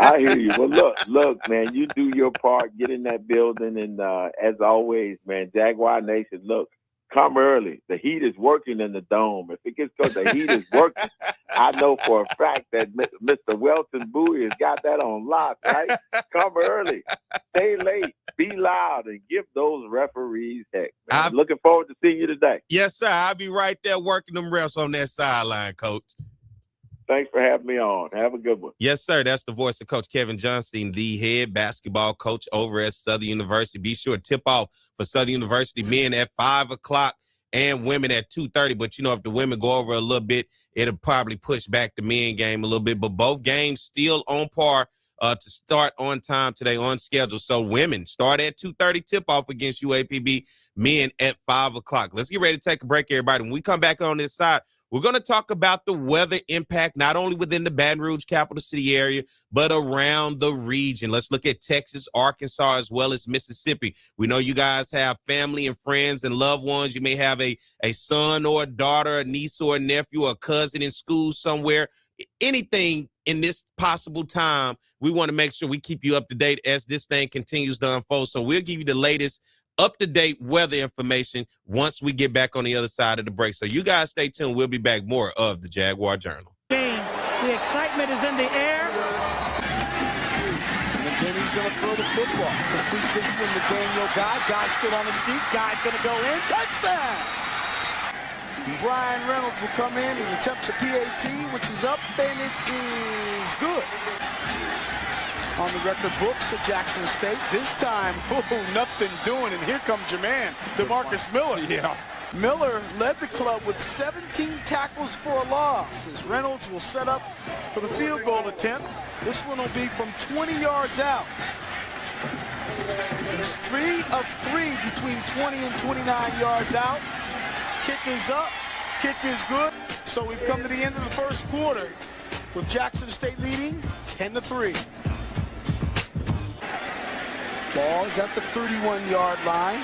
I hear you. Well, look, man, you do your part, get in that building. And as always, man, Jaguar Nation, look, come early. The heat is working in the dome. If it gets because the heat is working, I know for a fact that Mr. Welton Bowie has got that on lock, right? Come early, stay late, be loud, and give those referees heck. Man. I'm looking forward to seeing you today. Yes, sir. I'll be right there working them refs on that sideline, Coach. Thanks for having me on. Have a good one. Yes, sir. That's the voice of Coach Kevin Johnson, the head basketball coach over at Southern University. Be sure to tip off for Southern University men at 5 o'clock and women at 2:30. But, if the women go over a little bit, it'll probably push back the men game a little bit. But both games still on par to start on time today, on schedule. So women start at 2:30 tip-off against UAPB, men at 5 o'clock. Let's get ready to take a break, everybody. When we come back on this side, We're going to talk about the weather impact, not only within the Baton Rouge capital city area, but around the region. Let's look at Texas, Arkansas, as well as Mississippi. We know you guys have family and friends and loved ones. You may have a son or a daughter, a niece or a nephew, or a cousin in school somewhere. Anything in this possible time, we want to make sure we keep you up to date as this thing continues to unfold. So we'll give you the latest up-to-date weather information once we get back on the other side of the break. So you guys stay tuned. We'll be back more of the Jaguar Journal. The excitement is in the air. And again, he's going to throw the football. Completes this one to Daniel Guy. Guy's still on his feet. Guy's going to go in. Touchdown! Brian Reynolds will come in and attempt the PAT, which is up, and it is good. On the record books at Jackson State. This time, nothing doing, and here comes your man, DeMarcus Miller. Yeah. Miller led the club with 17 tackles for a loss, as Reynolds will set up for the field goal attempt. This one will be from 20 yards out. He's 3 of 3 between 20 and 29 yards out. Kick is up, kick is good. So we've come to the end of the first quarter with Jackson State leading 10-3. Ball is at the 31-yard line.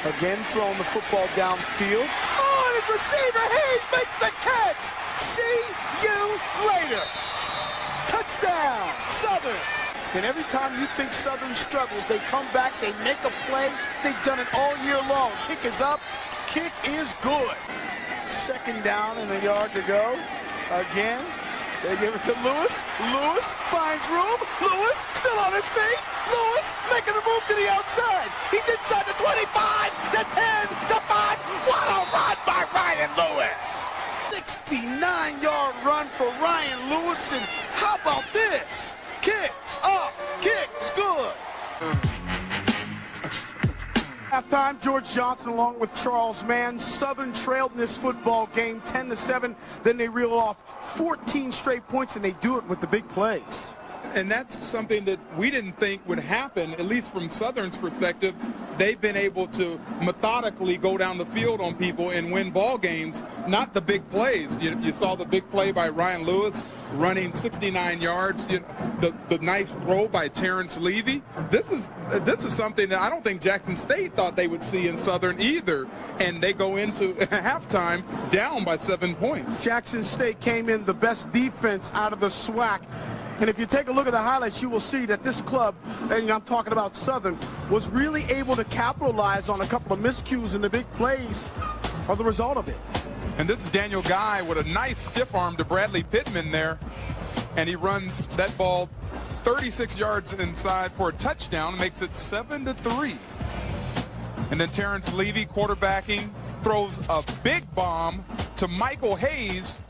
Again, throwing the football downfield. Oh, and his receiver, Hayes, makes the catch. See you later. Touchdown, Southern. And every time you think Southern struggles, they come back, they make a play. They've done it all year long. Kick is up, kick is good. Second down and a yard to go. Again, they give it to Lewis. Lewis finds room. Lewis still on his feet. Lewis making a move to the outside. He's inside the 25, the 10, the 5. What a run by Ryan Lewis. 69-yard run for Ryan Lewis. And how about this? Kicks up, kicks good. Halftime, George Johnson along with Charles Mann. Southern trailed in this football game 10-7. Then they reel off 14 straight points, and they do it with the big plays. And that's something that we didn't think would happen, at least from Southern's perspective. They've been able to methodically go down the field on people and win ball games, not the big plays. You saw the big play by Ryan Lewis running 69 yards, the nice throw by Terrence Levy. This is something that I don't think Jackson State thought they would see in Southern either, and they go into halftime down by 7 points. Jackson State came in the best defense out of the SWAC. And if you take a look at the highlights, you will see that this club, and I'm talking about Southern, was really able to capitalize on a couple of miscues, and the big plays are the result of it. And this is Daniel Guy with a nice stiff arm to Bradley Pittman there. And he runs that ball 36 yards inside for a touchdown, makes it 7-3. And then Terrence Levy, quarterbacking, throws a big bomb to Michael Hayes,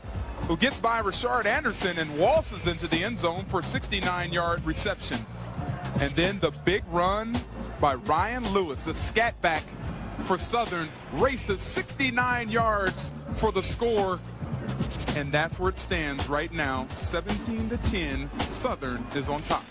who gets by Rashard Anderson and waltzes into the end zone for a 69-yard reception. And then the big run by Ryan Lewis, a scat back for Southern, races 69 yards for the score. And that's where it stands right now, 17-10. Southern is on top.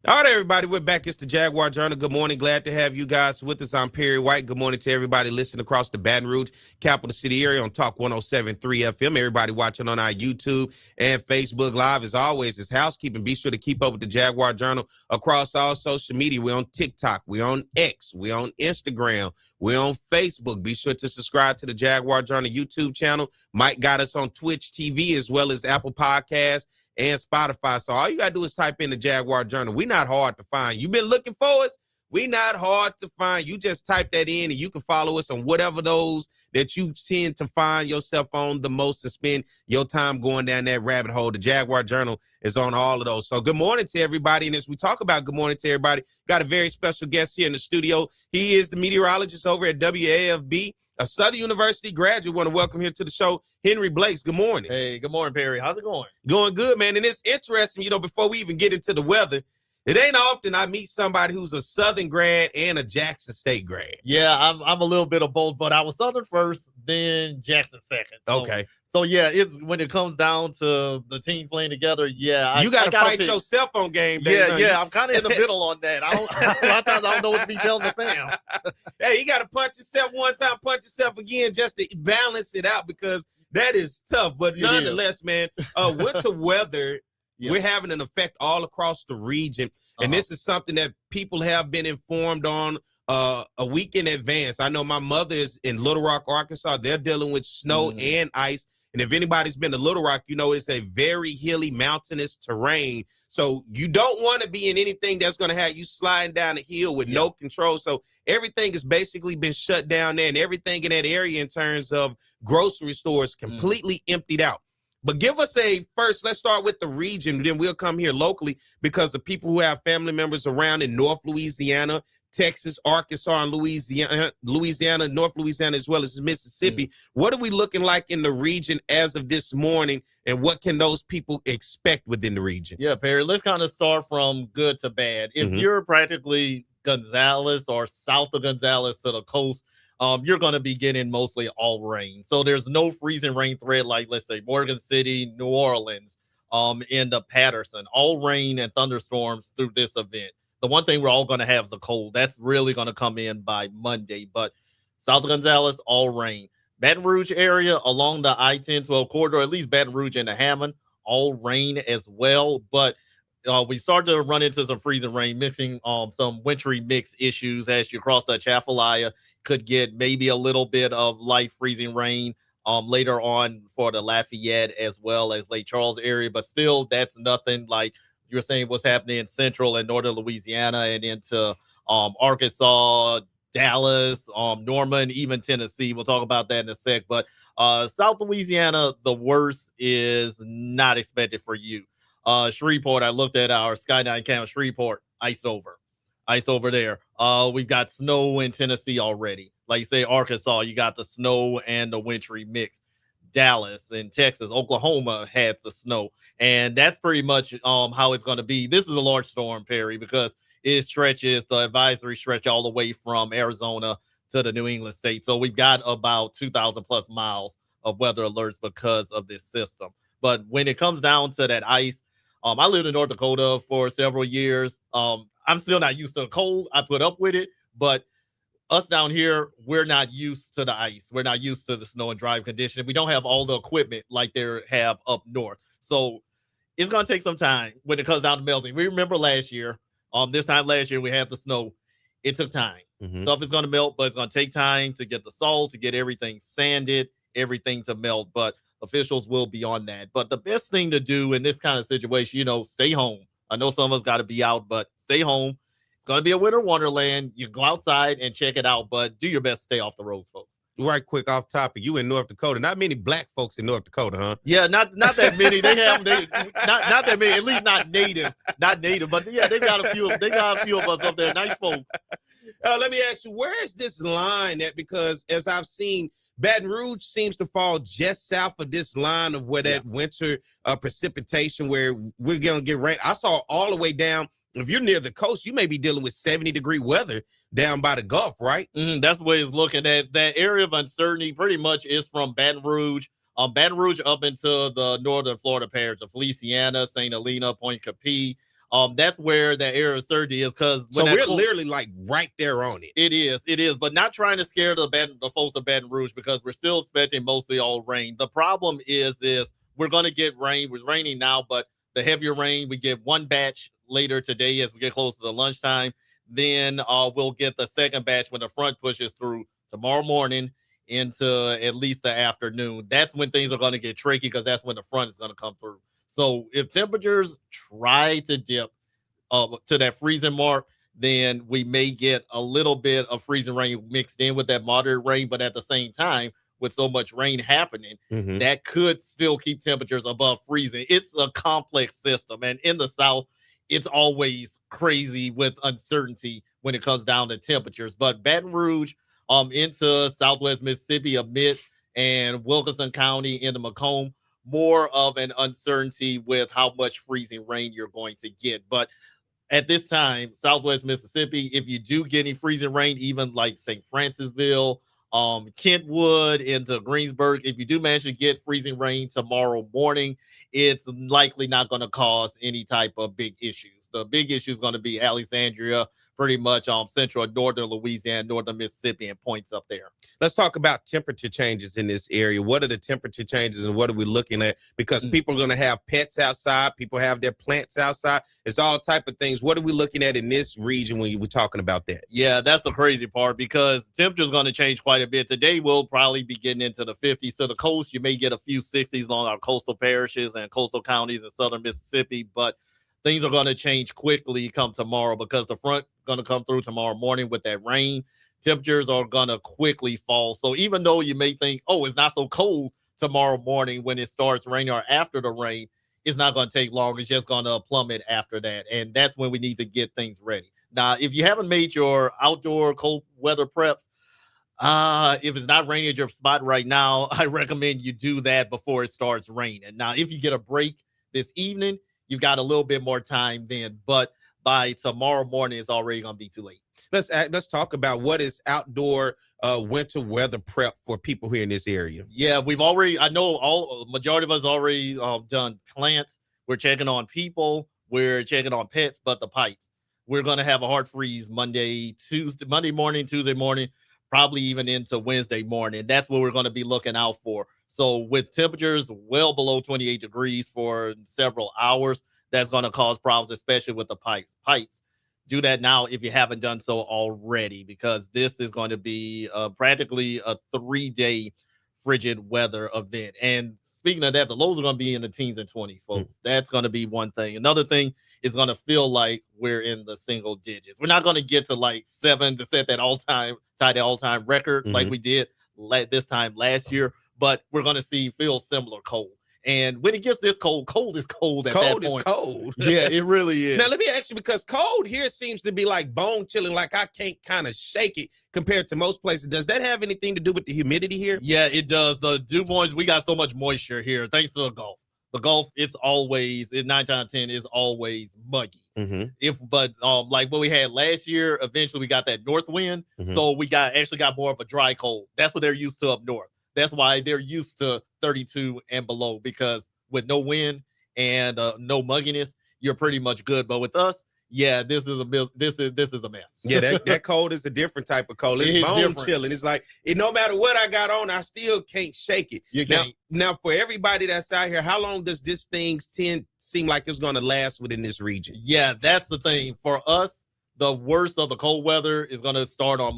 All right, everybody, we're back. It's the Jaguar Journal. Good morning. Glad to have you guys with us. I'm Perry White. Good morning to everybody listening across the Baton Rouge capital city area on Talk 107.3 FM. Everybody watching on our YouTube and Facebook Live. As always, it's housekeeping. Be sure to keep up with the Jaguar Journal across all social media. We're on TikTok. We're on X. We're on Instagram. We're on Facebook. Be sure to subscribe to the Jaguar Journal YouTube channel. Mike got us on Twitch TV as well as Apple Podcasts and Spotify. So all you got to do is type in the Jaguar Journal. We're not hard to find. You've been looking for us. We're not hard to find. You just type that in and you can follow us on whatever those that you tend to find yourself on the most and spend your time going down that rabbit hole. The Jaguar Journal is on all of those. So good morning to everybody. And as we talk about good morning to everybody, got a very special guest here in the studio. He is the meteorologist over at WAFB, a Southern University graduate. Want to welcome here to the show, Henry Blakes. Good morning. Hey, good morning, Perry. How's it going? Going good, man. And it's interesting, before we even get into the weather, it ain't often I meet somebody who's a Southern grad and a Jackson State grad. Yeah, I'm a little bit of both, but I was Southern first, then Jackson second. Okay. So yeah, it's when it comes down to the team playing together. Yeah, you got to fight your cell phone game. Yeah, I'm kind of in the middle on that. A lot of times I don't know what to be telling the fam. Hey, you got to punch yourself one time, punch yourself again, just to balance it out, because That is tough, but It nonetheless, man, winter weather, Yeah. we're having an effect all across the region. And this is something that people have been informed on a week in advance. I know my mother is in Little Rock, Arkansas. They're dealing with snow and ice. And if anybody's been to Little Rock, you know it's a very hilly, mountainous terrain. So you don't want to be in anything that's going to have you sliding down a hill with no control. So everything has basically been shut down there, and everything in that area in terms of grocery stores completely emptied out. But give us first, let's start with the region, then we'll come here locally, because the people who have family members around in North Louisiana, Texas, Arkansas, and Louisiana, North Louisiana, as well as Mississippi. What are we looking like in the region as of this morning, and what can those people expect within the region? Yeah, Perry, let's kind of start from good to bad. If you're practically Gonzales or south of Gonzales to the coast, you're going to be getting mostly all rain. So there's no freezing rain threat like, let's say, Morgan City, New Orleans, in the Patterson. All rain and thunderstorms through this event. The one thing we're all going to have is the cold. That's really going to come in by Monday. But south of Gonzales, all rain. Baton Rouge area along the I-10-12 corridor, at least Baton Rouge and the Hammond, all rain as well. But we start to run into some freezing rain, mixing some wintry mix issues as you cross the Atchafalaya. Could get maybe a little bit of light freezing rain later on for the Lafayette as well as Lake Charles area. But still, that's nothing like you're saying what's happening in central and northern Louisiana and into Arkansas, Dallas, Norman, even Tennessee. We'll talk about that in a sec. But South Louisiana, the worst is not expected for you. Shreveport, I looked at our Skyline Camp. Shreveport, ice over there. We've got snow in Tennessee already. Like you say, Arkansas, you got the snow and the wintry mix. Dallas and Texas, Oklahoma had the snow. And that's pretty much how it's going to be. This is a large storm, Perry, because it stretches, the advisory stretch all the way from Arizona to the New England state. So we've got about 2,000 plus miles of weather alerts because of this system. But when it comes down to that ice, I lived in North Dakota for several years. I'm still not used to the cold. I put up with it, but us down here, we're not used to the ice. We're not used to the snow and drive condition. We don't have all the equipment like they have up north. So it's going to take some time when it comes down to melting. We remember last year, this time last year, we had the snow. It took time. Stuff is going to melt, but it's going to take time to get the salt, to get everything sanded, everything to melt. But officials will be on that. But the best thing to do in this kind of situation, stay home. I know some of us got to be out, but stay home. It's going to be a winter wonderland. You go outside and check it out, but do your best to stay off the roads, folks. Right quick off topic, you in North Dakota. Not many black folks in North Dakota, huh? Yeah, not that many. They have not that many, at least not native. But yeah, they got a few of us up there. Nice folks. Let me ask you, where is this line at? Because as I've seen, Baton Rouge seems to fall just south of this line of where that winter precipitation, where we're going to get rain. I saw all the way down. If you're near the coast, you may be dealing with 70-degree weather down by the Gulf, right? That's the way it's looking at. That area of uncertainty pretty much is from Baton Rouge up into the northern Florida parish of Feliciana, St. Helena, Point Capee. That's where that area of uncertainty is, because so we're literally like right there on it. It is, but not trying to scare the folks of Baton Rouge, because we're still expecting mostly all rain. The problem is we're going to get rain. It's raining now, but the heavier rain, we get one batch later today as we get close to the lunchtime. Then we'll get the second batch when the front pushes through tomorrow morning into at least the afternoon. That's when things are going to get tricky, because that's when the front is going to come through. So if temperatures try to dip to that freezing mark, then we may get a little bit of freezing rain mixed in with that moderate rain. But at the same time, with so much rain happening, that could still keep temperatures above freezing. It's a complex system. And in the South, it's always crazy with uncertainty when it comes down to temperatures. But Baton Rouge into Southwest Mississippi, Amite, and Wilkinson County into Macomb, more of an uncertainty with how much freezing rain you're going to get. But at this time, Southwest Mississippi, if you do get any freezing rain, even like St. Francisville, Kentwood into Greensburg, if you do manage to get freezing rain tomorrow morning, it's likely not going to cause any type of big issues. The big issue is going to be Alexandria, pretty much central and northern Louisiana, northern Mississippi, and points up there. Let's talk about temperature changes in this area. What are the temperature changes and what are we looking at? Because people are going to have pets outside. People have their plants outside. It's all type of things. What are we looking at in this region when you were talking about that? Yeah, that's the crazy part because temperature is going to change quite a bit. Today, we'll probably be getting into the 50s. To the coast, you may get a few 60s along our coastal parishes and coastal counties in southern Mississippi, but things are going to change quickly come tomorrow because the front is going to come through tomorrow morning with that rain. Temperatures are going to quickly fall. So even though you may think, oh, it's not so cold tomorrow morning when it starts raining or after the rain, it's not going to take long. It's just going to plummet after that. And that's when we need to get things ready. Now, if you haven't made your outdoor cold weather preps, if it's not raining at your spot right now, I recommend you do that before it starts raining. Now, if you get a break this evening, you've got a little bit more time then. But by tomorrow morning, it's already going to be too late. Let's talk about what is outdoor winter weather prep for people here in this area. Yeah, I know majority of us already done plants. We're checking on people. We're checking on pets, but the pipes. We're going to have a hard freeze Monday morning, Tuesday morning, probably even into Wednesday morning. That's what we're going to be looking out for. So with temperatures well below 28 degrees for several hours, that's going to cause problems, especially with the pipes. Do that now if you haven't done so already, because this is going to be practically a 3-day frigid weather event. And speaking of that, the lows are going to be in the teens and 20s, folks. That's going to be one thing. Another thing is going to feel like we're in the single digits. We're not going to get to like 7 to set that all-time record like we did this time last year, but we're going to feel similar cold. And when it gets this cold is cold at that point. Cold. Yeah, it really is. Now, let me ask you, because cold here seems to be like bone chilling, like I can't kind of shake it compared to most places. Does that have anything to do with the humidity here? Yeah, it does. The dew points, we got so much moisture here thanks to the Gulf. The Gulf, it's 9 times out of 10 is always muggy. Like what we had last year, eventually we got that north wind. So we got more of a dry cold. That's what they're used to up north. That's why they're used to 32 and below, because with no wind and no mugginess, you're pretty much good. But with us, yeah, this is a mess. Yeah, that cold is a different type of cold. It's bone chilling. It's like no matter what I got on, I still can't shake it. You can't. Now, for everybody that's out here, how long does this thing seem like it's going to last within this region? Yeah, that's the thing. For us, the worst of the cold weather is going to start on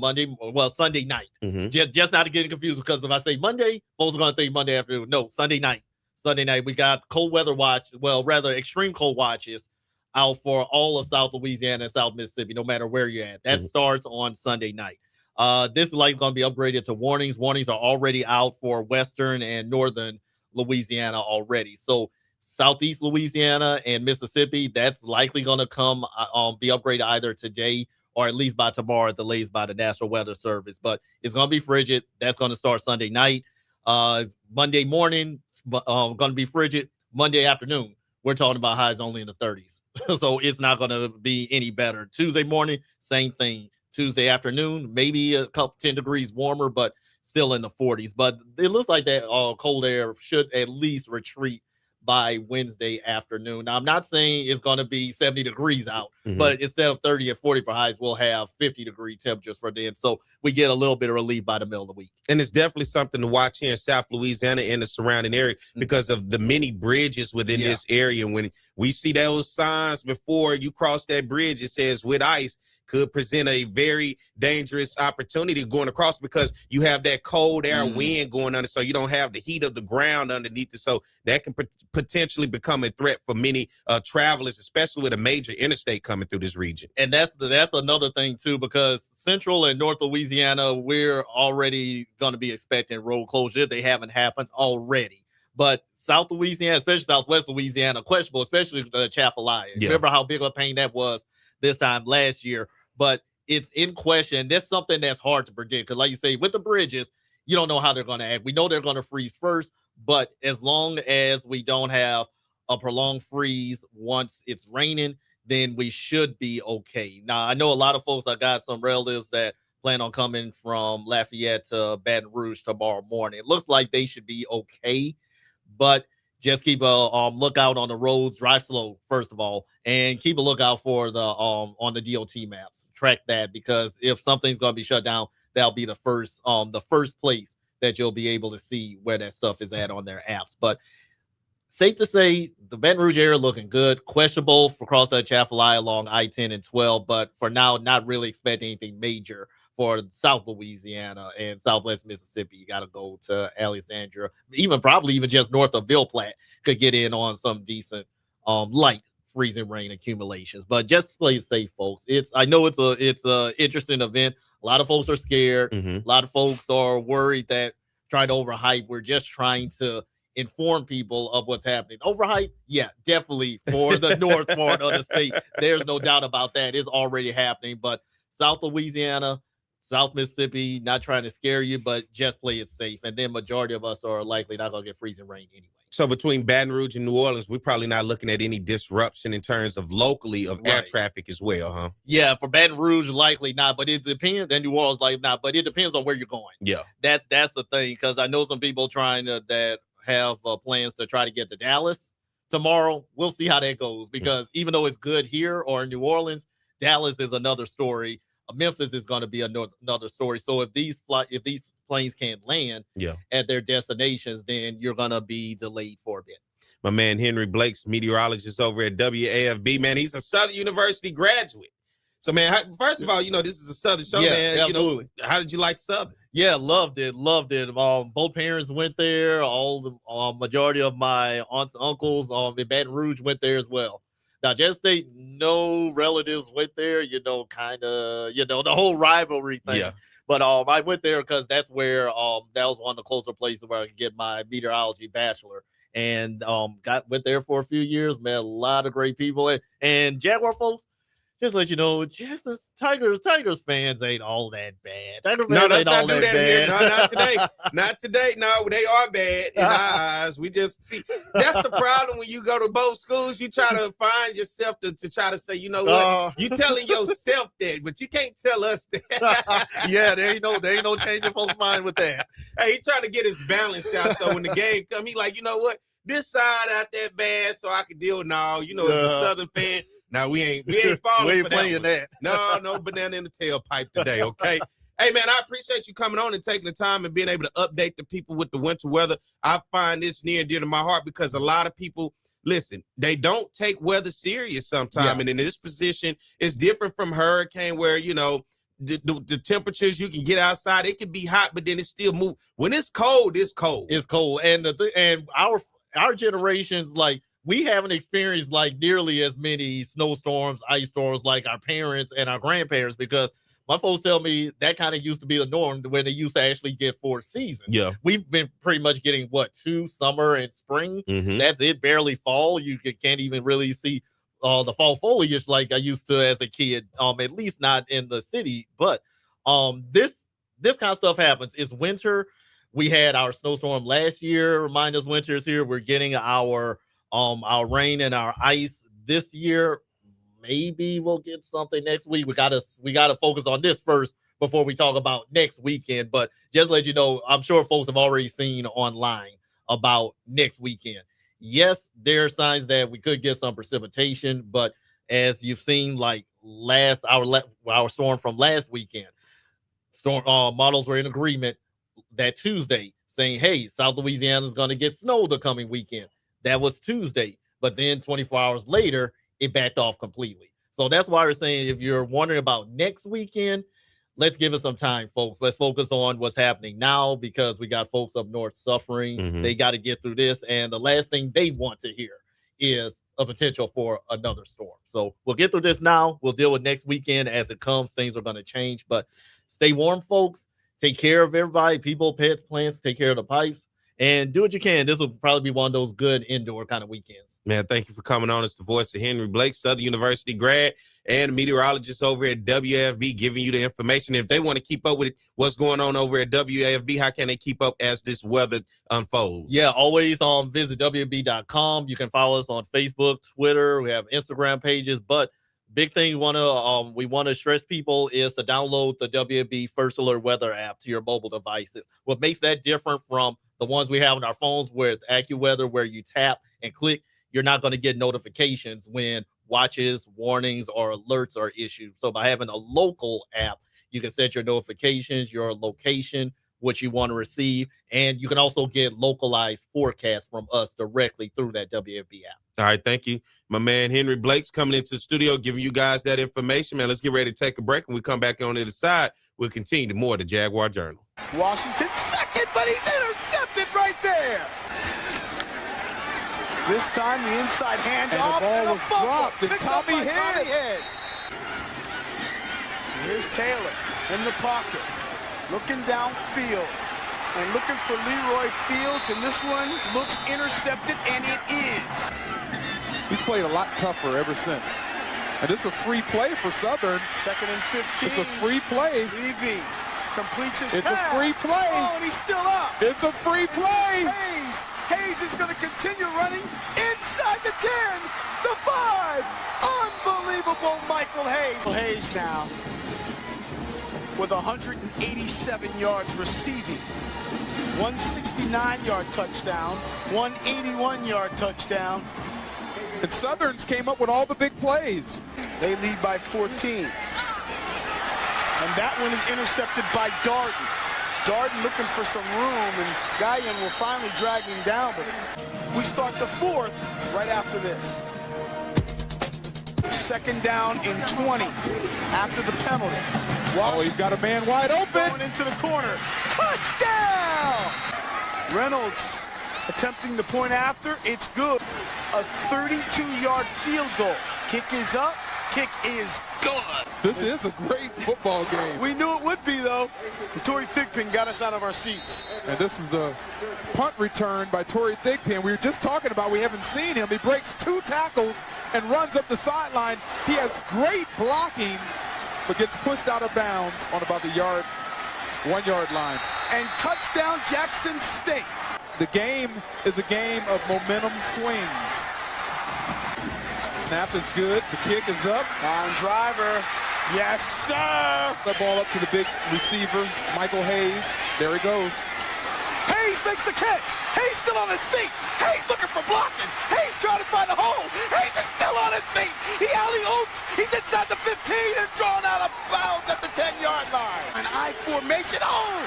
Sunday night. Just not to get confused, because if I say Monday, folks are going to think Monday afternoon. No, Sunday night. Sunday night, we got cold weather extreme cold watches out for all of South Louisiana and South Mississippi, no matter where you're at. That starts on Sunday night. This is likely going to be upgraded to warnings. Warnings are already out for western and northern Louisiana already. So Southeast Louisiana and Mississippi, that's likely going to be upgraded either today or at least by tomorrow at the latest by the National Weather Service. But it's going to be frigid. That's going to start Sunday night. Monday morning, going to be frigid. Monday afternoon, we're talking about highs only in the 30s. So it's not going to be any better. Tuesday morning, same thing. Tuesday afternoon, maybe a couple 10 degrees warmer, but still in the 40s. But it looks like that cold air should at least retreat by Wednesday afternoon. Now, I'm not saying it's going to be 70 degrees out, but instead of 30 and 40 for highs, we'll have 50-degree temperatures for them. So we get a little bit of relief by the middle of the week. And it's definitely something to watch here in South Louisiana and the surrounding area because of the many bridges within this area. When we see those signs before you cross that bridge, it says with ice, could present a very dangerous opportunity going across because you have that cold air wind going under, so you don't have the heat of the ground underneath it. So that can potentially become a threat for many travelers, especially with a major interstate coming through this region. And that's another thing, too, because Central and North Louisiana, we're already going to be expecting road closure. They haven't happened already. But South Louisiana, especially Southwest Louisiana, questionable, especially the Chaffalaya. Remember how big of a pain that was this time last year, but it's in question. That's something that's hard to predict because, like you say, with the bridges, you don't know how they're going to act. We know they're going to freeze first, but as long as we don't have a prolonged freeze once it's raining, then we should be okay. Now, I know a lot of folks, I got some relatives that plan on coming from Lafayette to Baton Rouge tomorrow morning. It looks like they should be okay, but just keep a lookout on the roads, drive slow, first of all, and keep a lookout for the on the DOT maps. Track that, because if something's going to be shut down, that'll be the first place that you'll be able to see where that stuff is at on their apps. But safe to say, the Baton Rouge area looking good. Questionable for cross the Atchafalaya along I-10 and 12, but for now, not really expecting anything major for South Louisiana and Southwest Mississippi. You got to go to Alexandria, probably even just north of Ville Platte could get in on some decent light freezing rain accumulations. But just play it safe, folks. I know it's a interesting event. A lot of folks are scared. A lot of folks are worried that trying to overhype. We're just trying to inform people of what's happening. Overhype, yeah, definitely for the north part of the state. There's no doubt about that. It's already happening. But South Louisiana, South Mississippi, not trying to scare you, but just play it safe. And then majority of us are likely not going to get freezing rain anyway. So between Baton Rouge and New Orleans, we're probably not looking at any disruption in terms of locally of air traffic as well, huh? Yeah, for Baton Rouge, likely not, but it depends. And New Orleans, likely not, but it depends on where you're going. Yeah, that's the thing, because I know some people that have plans to try to get to Dallas tomorrow. We'll see how that goes, because even though it's good here or in New Orleans, Dallas is another story. Memphis is going to be another story. So if these planes can't land at their destinations, then you're going to be delayed for a bit. My man Henry Blake's meteorologist over at WAFB, man, he's a Southern University graduate. So, man, first of all, this is a Southern show, man. Absolutely. How did you like Southern? Yeah, loved it. Both parents went there. All the majority of my aunts and uncles in Baton Rouge went there as well. Now, Jet State, no relatives went there, the whole rivalry thing. Yeah. But I went there because that's where that was one of the closer places where I could get my meteorology bachelor. And went there for a few years, met a lot of great people. And Jaguar folks, just let you know, Tigers fans ain't all that bad. Tigers fans ain't all that bad. No, not today. Not today. No, they are bad in our eyes. We just see that's the problem when you go to both schools. You try to find yourself to try to say, you know what? You telling yourself that, but you can't tell us that. Yeah, there ain't no changing folks' mind with that. Hey, he trying to get his balance out. So when the game come, he like, you know what? This side out that bad, so I can deal with as a Southern fan. Now we ain't falling we ain't for playing that. No banana in the tailpipe today, okay? Hey man, I appreciate you coming on and taking the time and being able to update the people with the winter weather. I find this near and dear to my heart because a lot of people, listen, they don't take weather serious sometimes. Yeah. And in this position, it's different from hurricane where, the temperatures you can get outside, it can be hot, but then it still move. When it's cold, it's cold. It's cold. And our generations, we haven't experienced nearly as many snowstorms, ice storms like our parents and our grandparents, because my folks tell me that kind of used to be the norm when they used to actually get 4 seasons. Yeah. We've been pretty much getting 2 summer and spring. Mm-hmm. That's it. Kind fall. You can't even really see the fall foliage like I used to as a kid, at least not in the city. But this kind of stuff happens. It's winter. We had our snowstorm last year. Remind us winter's here. We're getting our rain and our ice this year. Maybe we'll get something next week. We gotta focus on this first before we talk about next weekend. But just to let you know, I'm sure folks have already seen online about next weekend. Yes, there are signs that we could get some precipitation, but as you've seen, our storm from last weekend, storm models were in agreement that Tuesday saying, hey, South Louisiana is going to get snow the coming weekend. That was Tuesday, but then 24 hours later, it backed off completely. So that's why we're saying if you're wondering about next weekend, let's give it some time, folks. Let's focus on what's happening now, because we got folks up north suffering. Mm-hmm. They got to get through this. And the last thing they want to hear is a potential for another storm. So we'll get through this now. We'll deal with next weekend as it comes. Things are going to change, but stay warm, folks. Take care of everybody, people, pets, plants, take care of the pipes. And do what you can. This will probably be one of those good indoor kind of weekends. Man, thank you for coming on. It's the voice of Henry Blake, Southern University grad and meteorologist over at WAFB, giving you the information. If they want to keep up with what's going on over at WAFB, how can they keep up as this weather unfolds? Yeah, always visit WAFB.com. You can follow us on Facebook, Twitter. We have Instagram pages. But big thing we want to stress people is to download the WAFB First Alert Weather app to your mobile devices. What makes that different from the ones we have on our phones with AccuWeather, where you tap and click, you're not going to get notifications when watches, warnings, or alerts are issued. So by having a local app, you can set your notifications, your location, what you want to receive, and you can also get localized forecasts from us directly through that WFB app. All right, thank you. My man Henry Blake's coming into the studio giving you guys that information, man. Let's get ready to take a break. When we come back on the other side, we'll continue to more of the Jaguar Journal. Washington second, but he's intercepted right there. This time the inside handoff, and the ball was dropped, and picked Tommy up by Head. Head. Here's Taylor in the pocket, looking downfield and looking for Leroy Fields, and this one looks intercepted, and it is. He's played a lot tougher ever since. And this is a free play for Southern. 2nd and 15. It's a free play. Levy completes his It's pass. a free play. Oh, and he's still up. It's a free play. Hayes is going to continue running inside the 10, the 5. Unbelievable Michael Hayes. Hayes now with 187 yards receiving, 169-yard touchdown, 181-yard touchdown. And Southern's came up with all the big plays. They lead by 14. And that one is intercepted by Darden. Darden looking for some room, and Guyon will finally drag him down. But we start the 4th right after this. 2nd down and 20 after the penalty. Oh, he's got a man wide open. Going into the corner. Touchdown! Reynolds attempting the point after. It's good. A 32-yard field goal. Kick is up. Kick is good. This is a great football game. We knew it would be, though. Torrey Thigpen got us out of our seats. And this is the punt return by Torrey Thigpen. We were just talking about we haven't seen him. He breaks 2 tackles and runs up the sideline. He has great blocking, but gets pushed out of bounds on about the 1-yard line. And touchdown Jackson State. The game is a game of momentum swings. Snap is good. The kick is up. On driver. Yes, sir. The ball up to the big receiver, Michael Hayes. There he goes. Hayes makes the catch. Hayes still on his feet. Hayes looking for blocking. Hayes trying to find a hole. Hayes is still on his feet. He alley-oops. He's inside the 15 and drawn out of bounds at the 10-yard line. An I formation. Oh!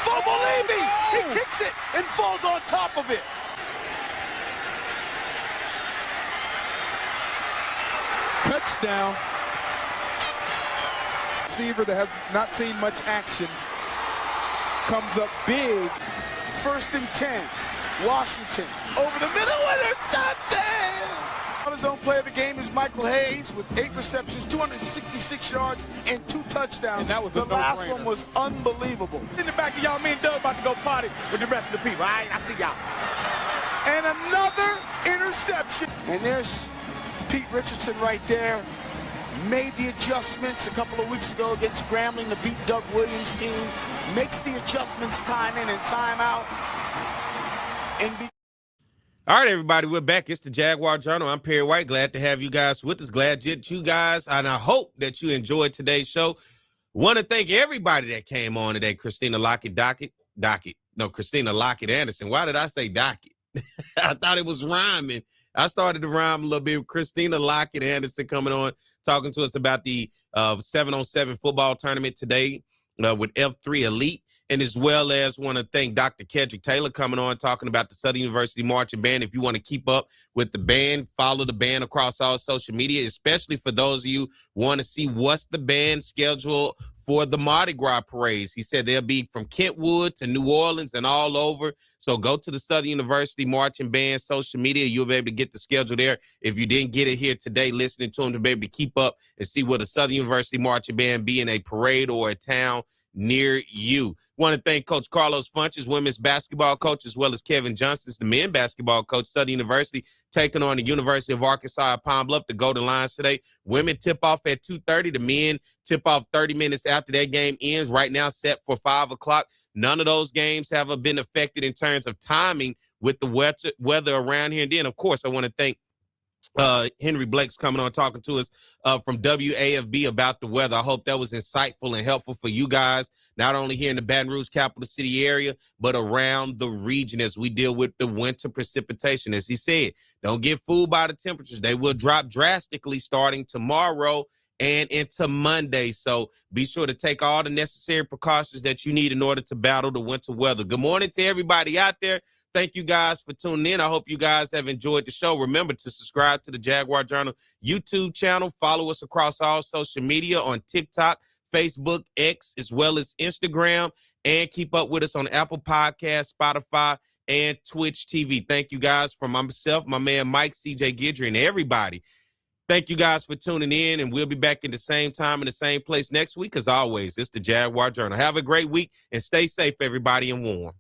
Fumble Levy. He kicks it and falls on top of it. Touchdown. Receiver that has not seen much action comes up big. 1st and 10. Washington over the middle with intercepted. On his own play of the game is Michael Hayes with 8 receptions, 266 yards, and 2 touchdowns. And that was the a last no-brainer. one was unbelievable. In the back of y'all, me and Doug about to go party with the rest of the people. All right, I see y'all. And another interception. And there's Pete Richardson right there. Made the adjustments a couple of weeks ago against Grambling to beat Doug Williams' team. Makes the adjustments time in and time out. All right, everybody, we're back. It's the Jaguar Journal. I'm Perry White. Glad to have you guys with us. Glad that you guys, and I hope that you enjoyed today's show. Want to thank everybody that came on today. Christina Lockett Anderson. Why did I say Dockett? I thought it was rhyming. I started to rhyme a little bit. Christina Lockett Anderson coming on, talking to us about the 7-on-7 football tournament today with F3 Elite. And as well as want to thank Dr. Kedrick Taylor coming on, talking about the Southern University Marching Band. If you want to keep up with the band, follow the band across all social media, especially for those of you want to see what's the band schedule for the Mardi Gras parades. He said they'll be from Kentwood to New Orleans and all over. So go to the Southern University Marching Band social media. You'll be able to get the schedule there. If you didn't get it here today, listening to them to be able to keep up and see where the Southern University Marching Band be in a parade or a town near you. Want to thank Coach Carlos Funches, women's basketball coach, as well as Kevin Johnson, the men's basketball coach, Southern University, taking on the University of Arkansas at Pine Bluff, the Golden Lions today. Women tip off at 2:30. The men tip off 30 minutes after that game ends. Right now set for 5 o'clock. None of those games have been affected in terms of timing with the weather around here. And then, of course, I want to thank Henry Blake's coming on talking to us from WAFB about the weather. I hope that was insightful and helpful for you guys, not only here in the Baton Rouge capital city area, but around the region as we deal with the winter precipitation. As he said, don't get fooled by the temperatures. They will drop drastically starting tomorrow and into Monday. So be sure to take all the necessary precautions that you need in order to battle the winter weather. Good morning to everybody out there. Thank you guys for tuning in. I hope you guys have enjoyed the show. Remember to subscribe to the Jaguar Journal YouTube channel. Follow us across all social media on TikTok, Facebook, X, as well as Instagram. And keep up with us on Apple Podcasts, Spotify, and Twitch TV. Thank you guys from myself, my man Mike, CJ Guidry, and everybody. Thank you guys for tuning in, and we'll be back in the same time in the same place next week. As always, it's the Jaguar Journal. Have a great week, and stay safe, everybody, and warm.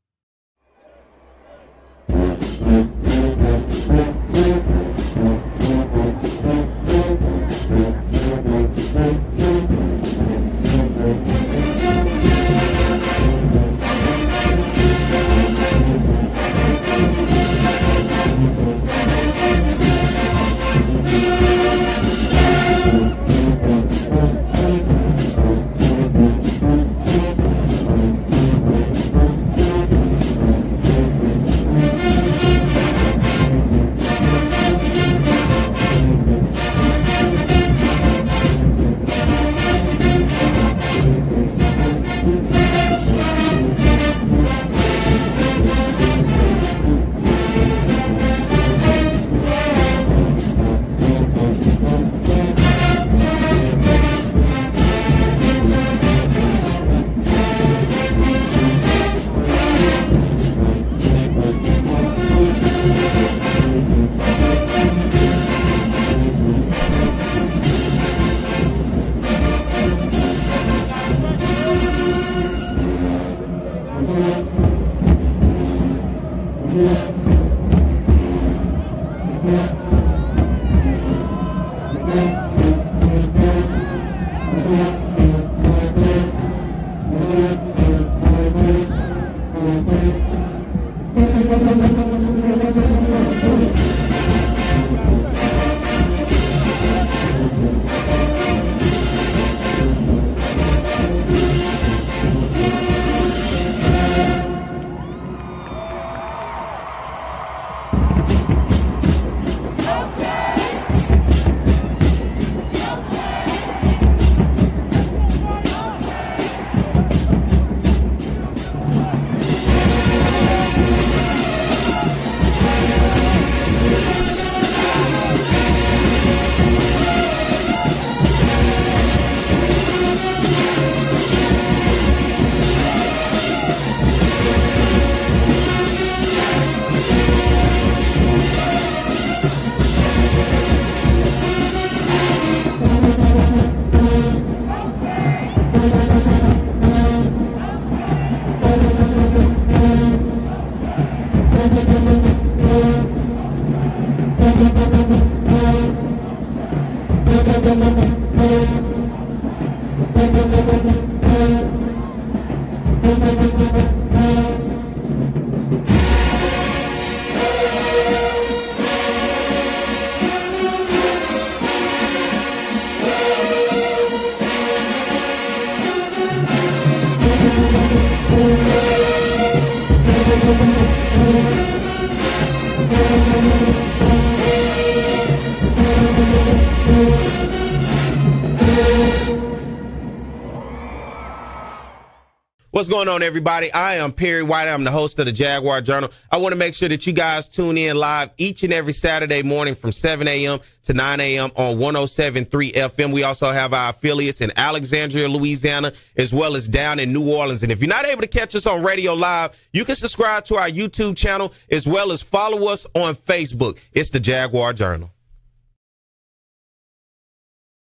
What's going on, everybody? I am Perry White. I'm the host of the Jaguar Journal. I want to make sure that you guys tune in live each and every Saturday morning from 7 a.m. to 9 a.m. on 107.3 FM. We also have our affiliates in Alexandria, Louisiana, as well as down in New Orleans. And if you're not able to catch us on radio live, you can subscribe to our YouTube channel as well as follow us on Facebook. It's the Jaguar Journal.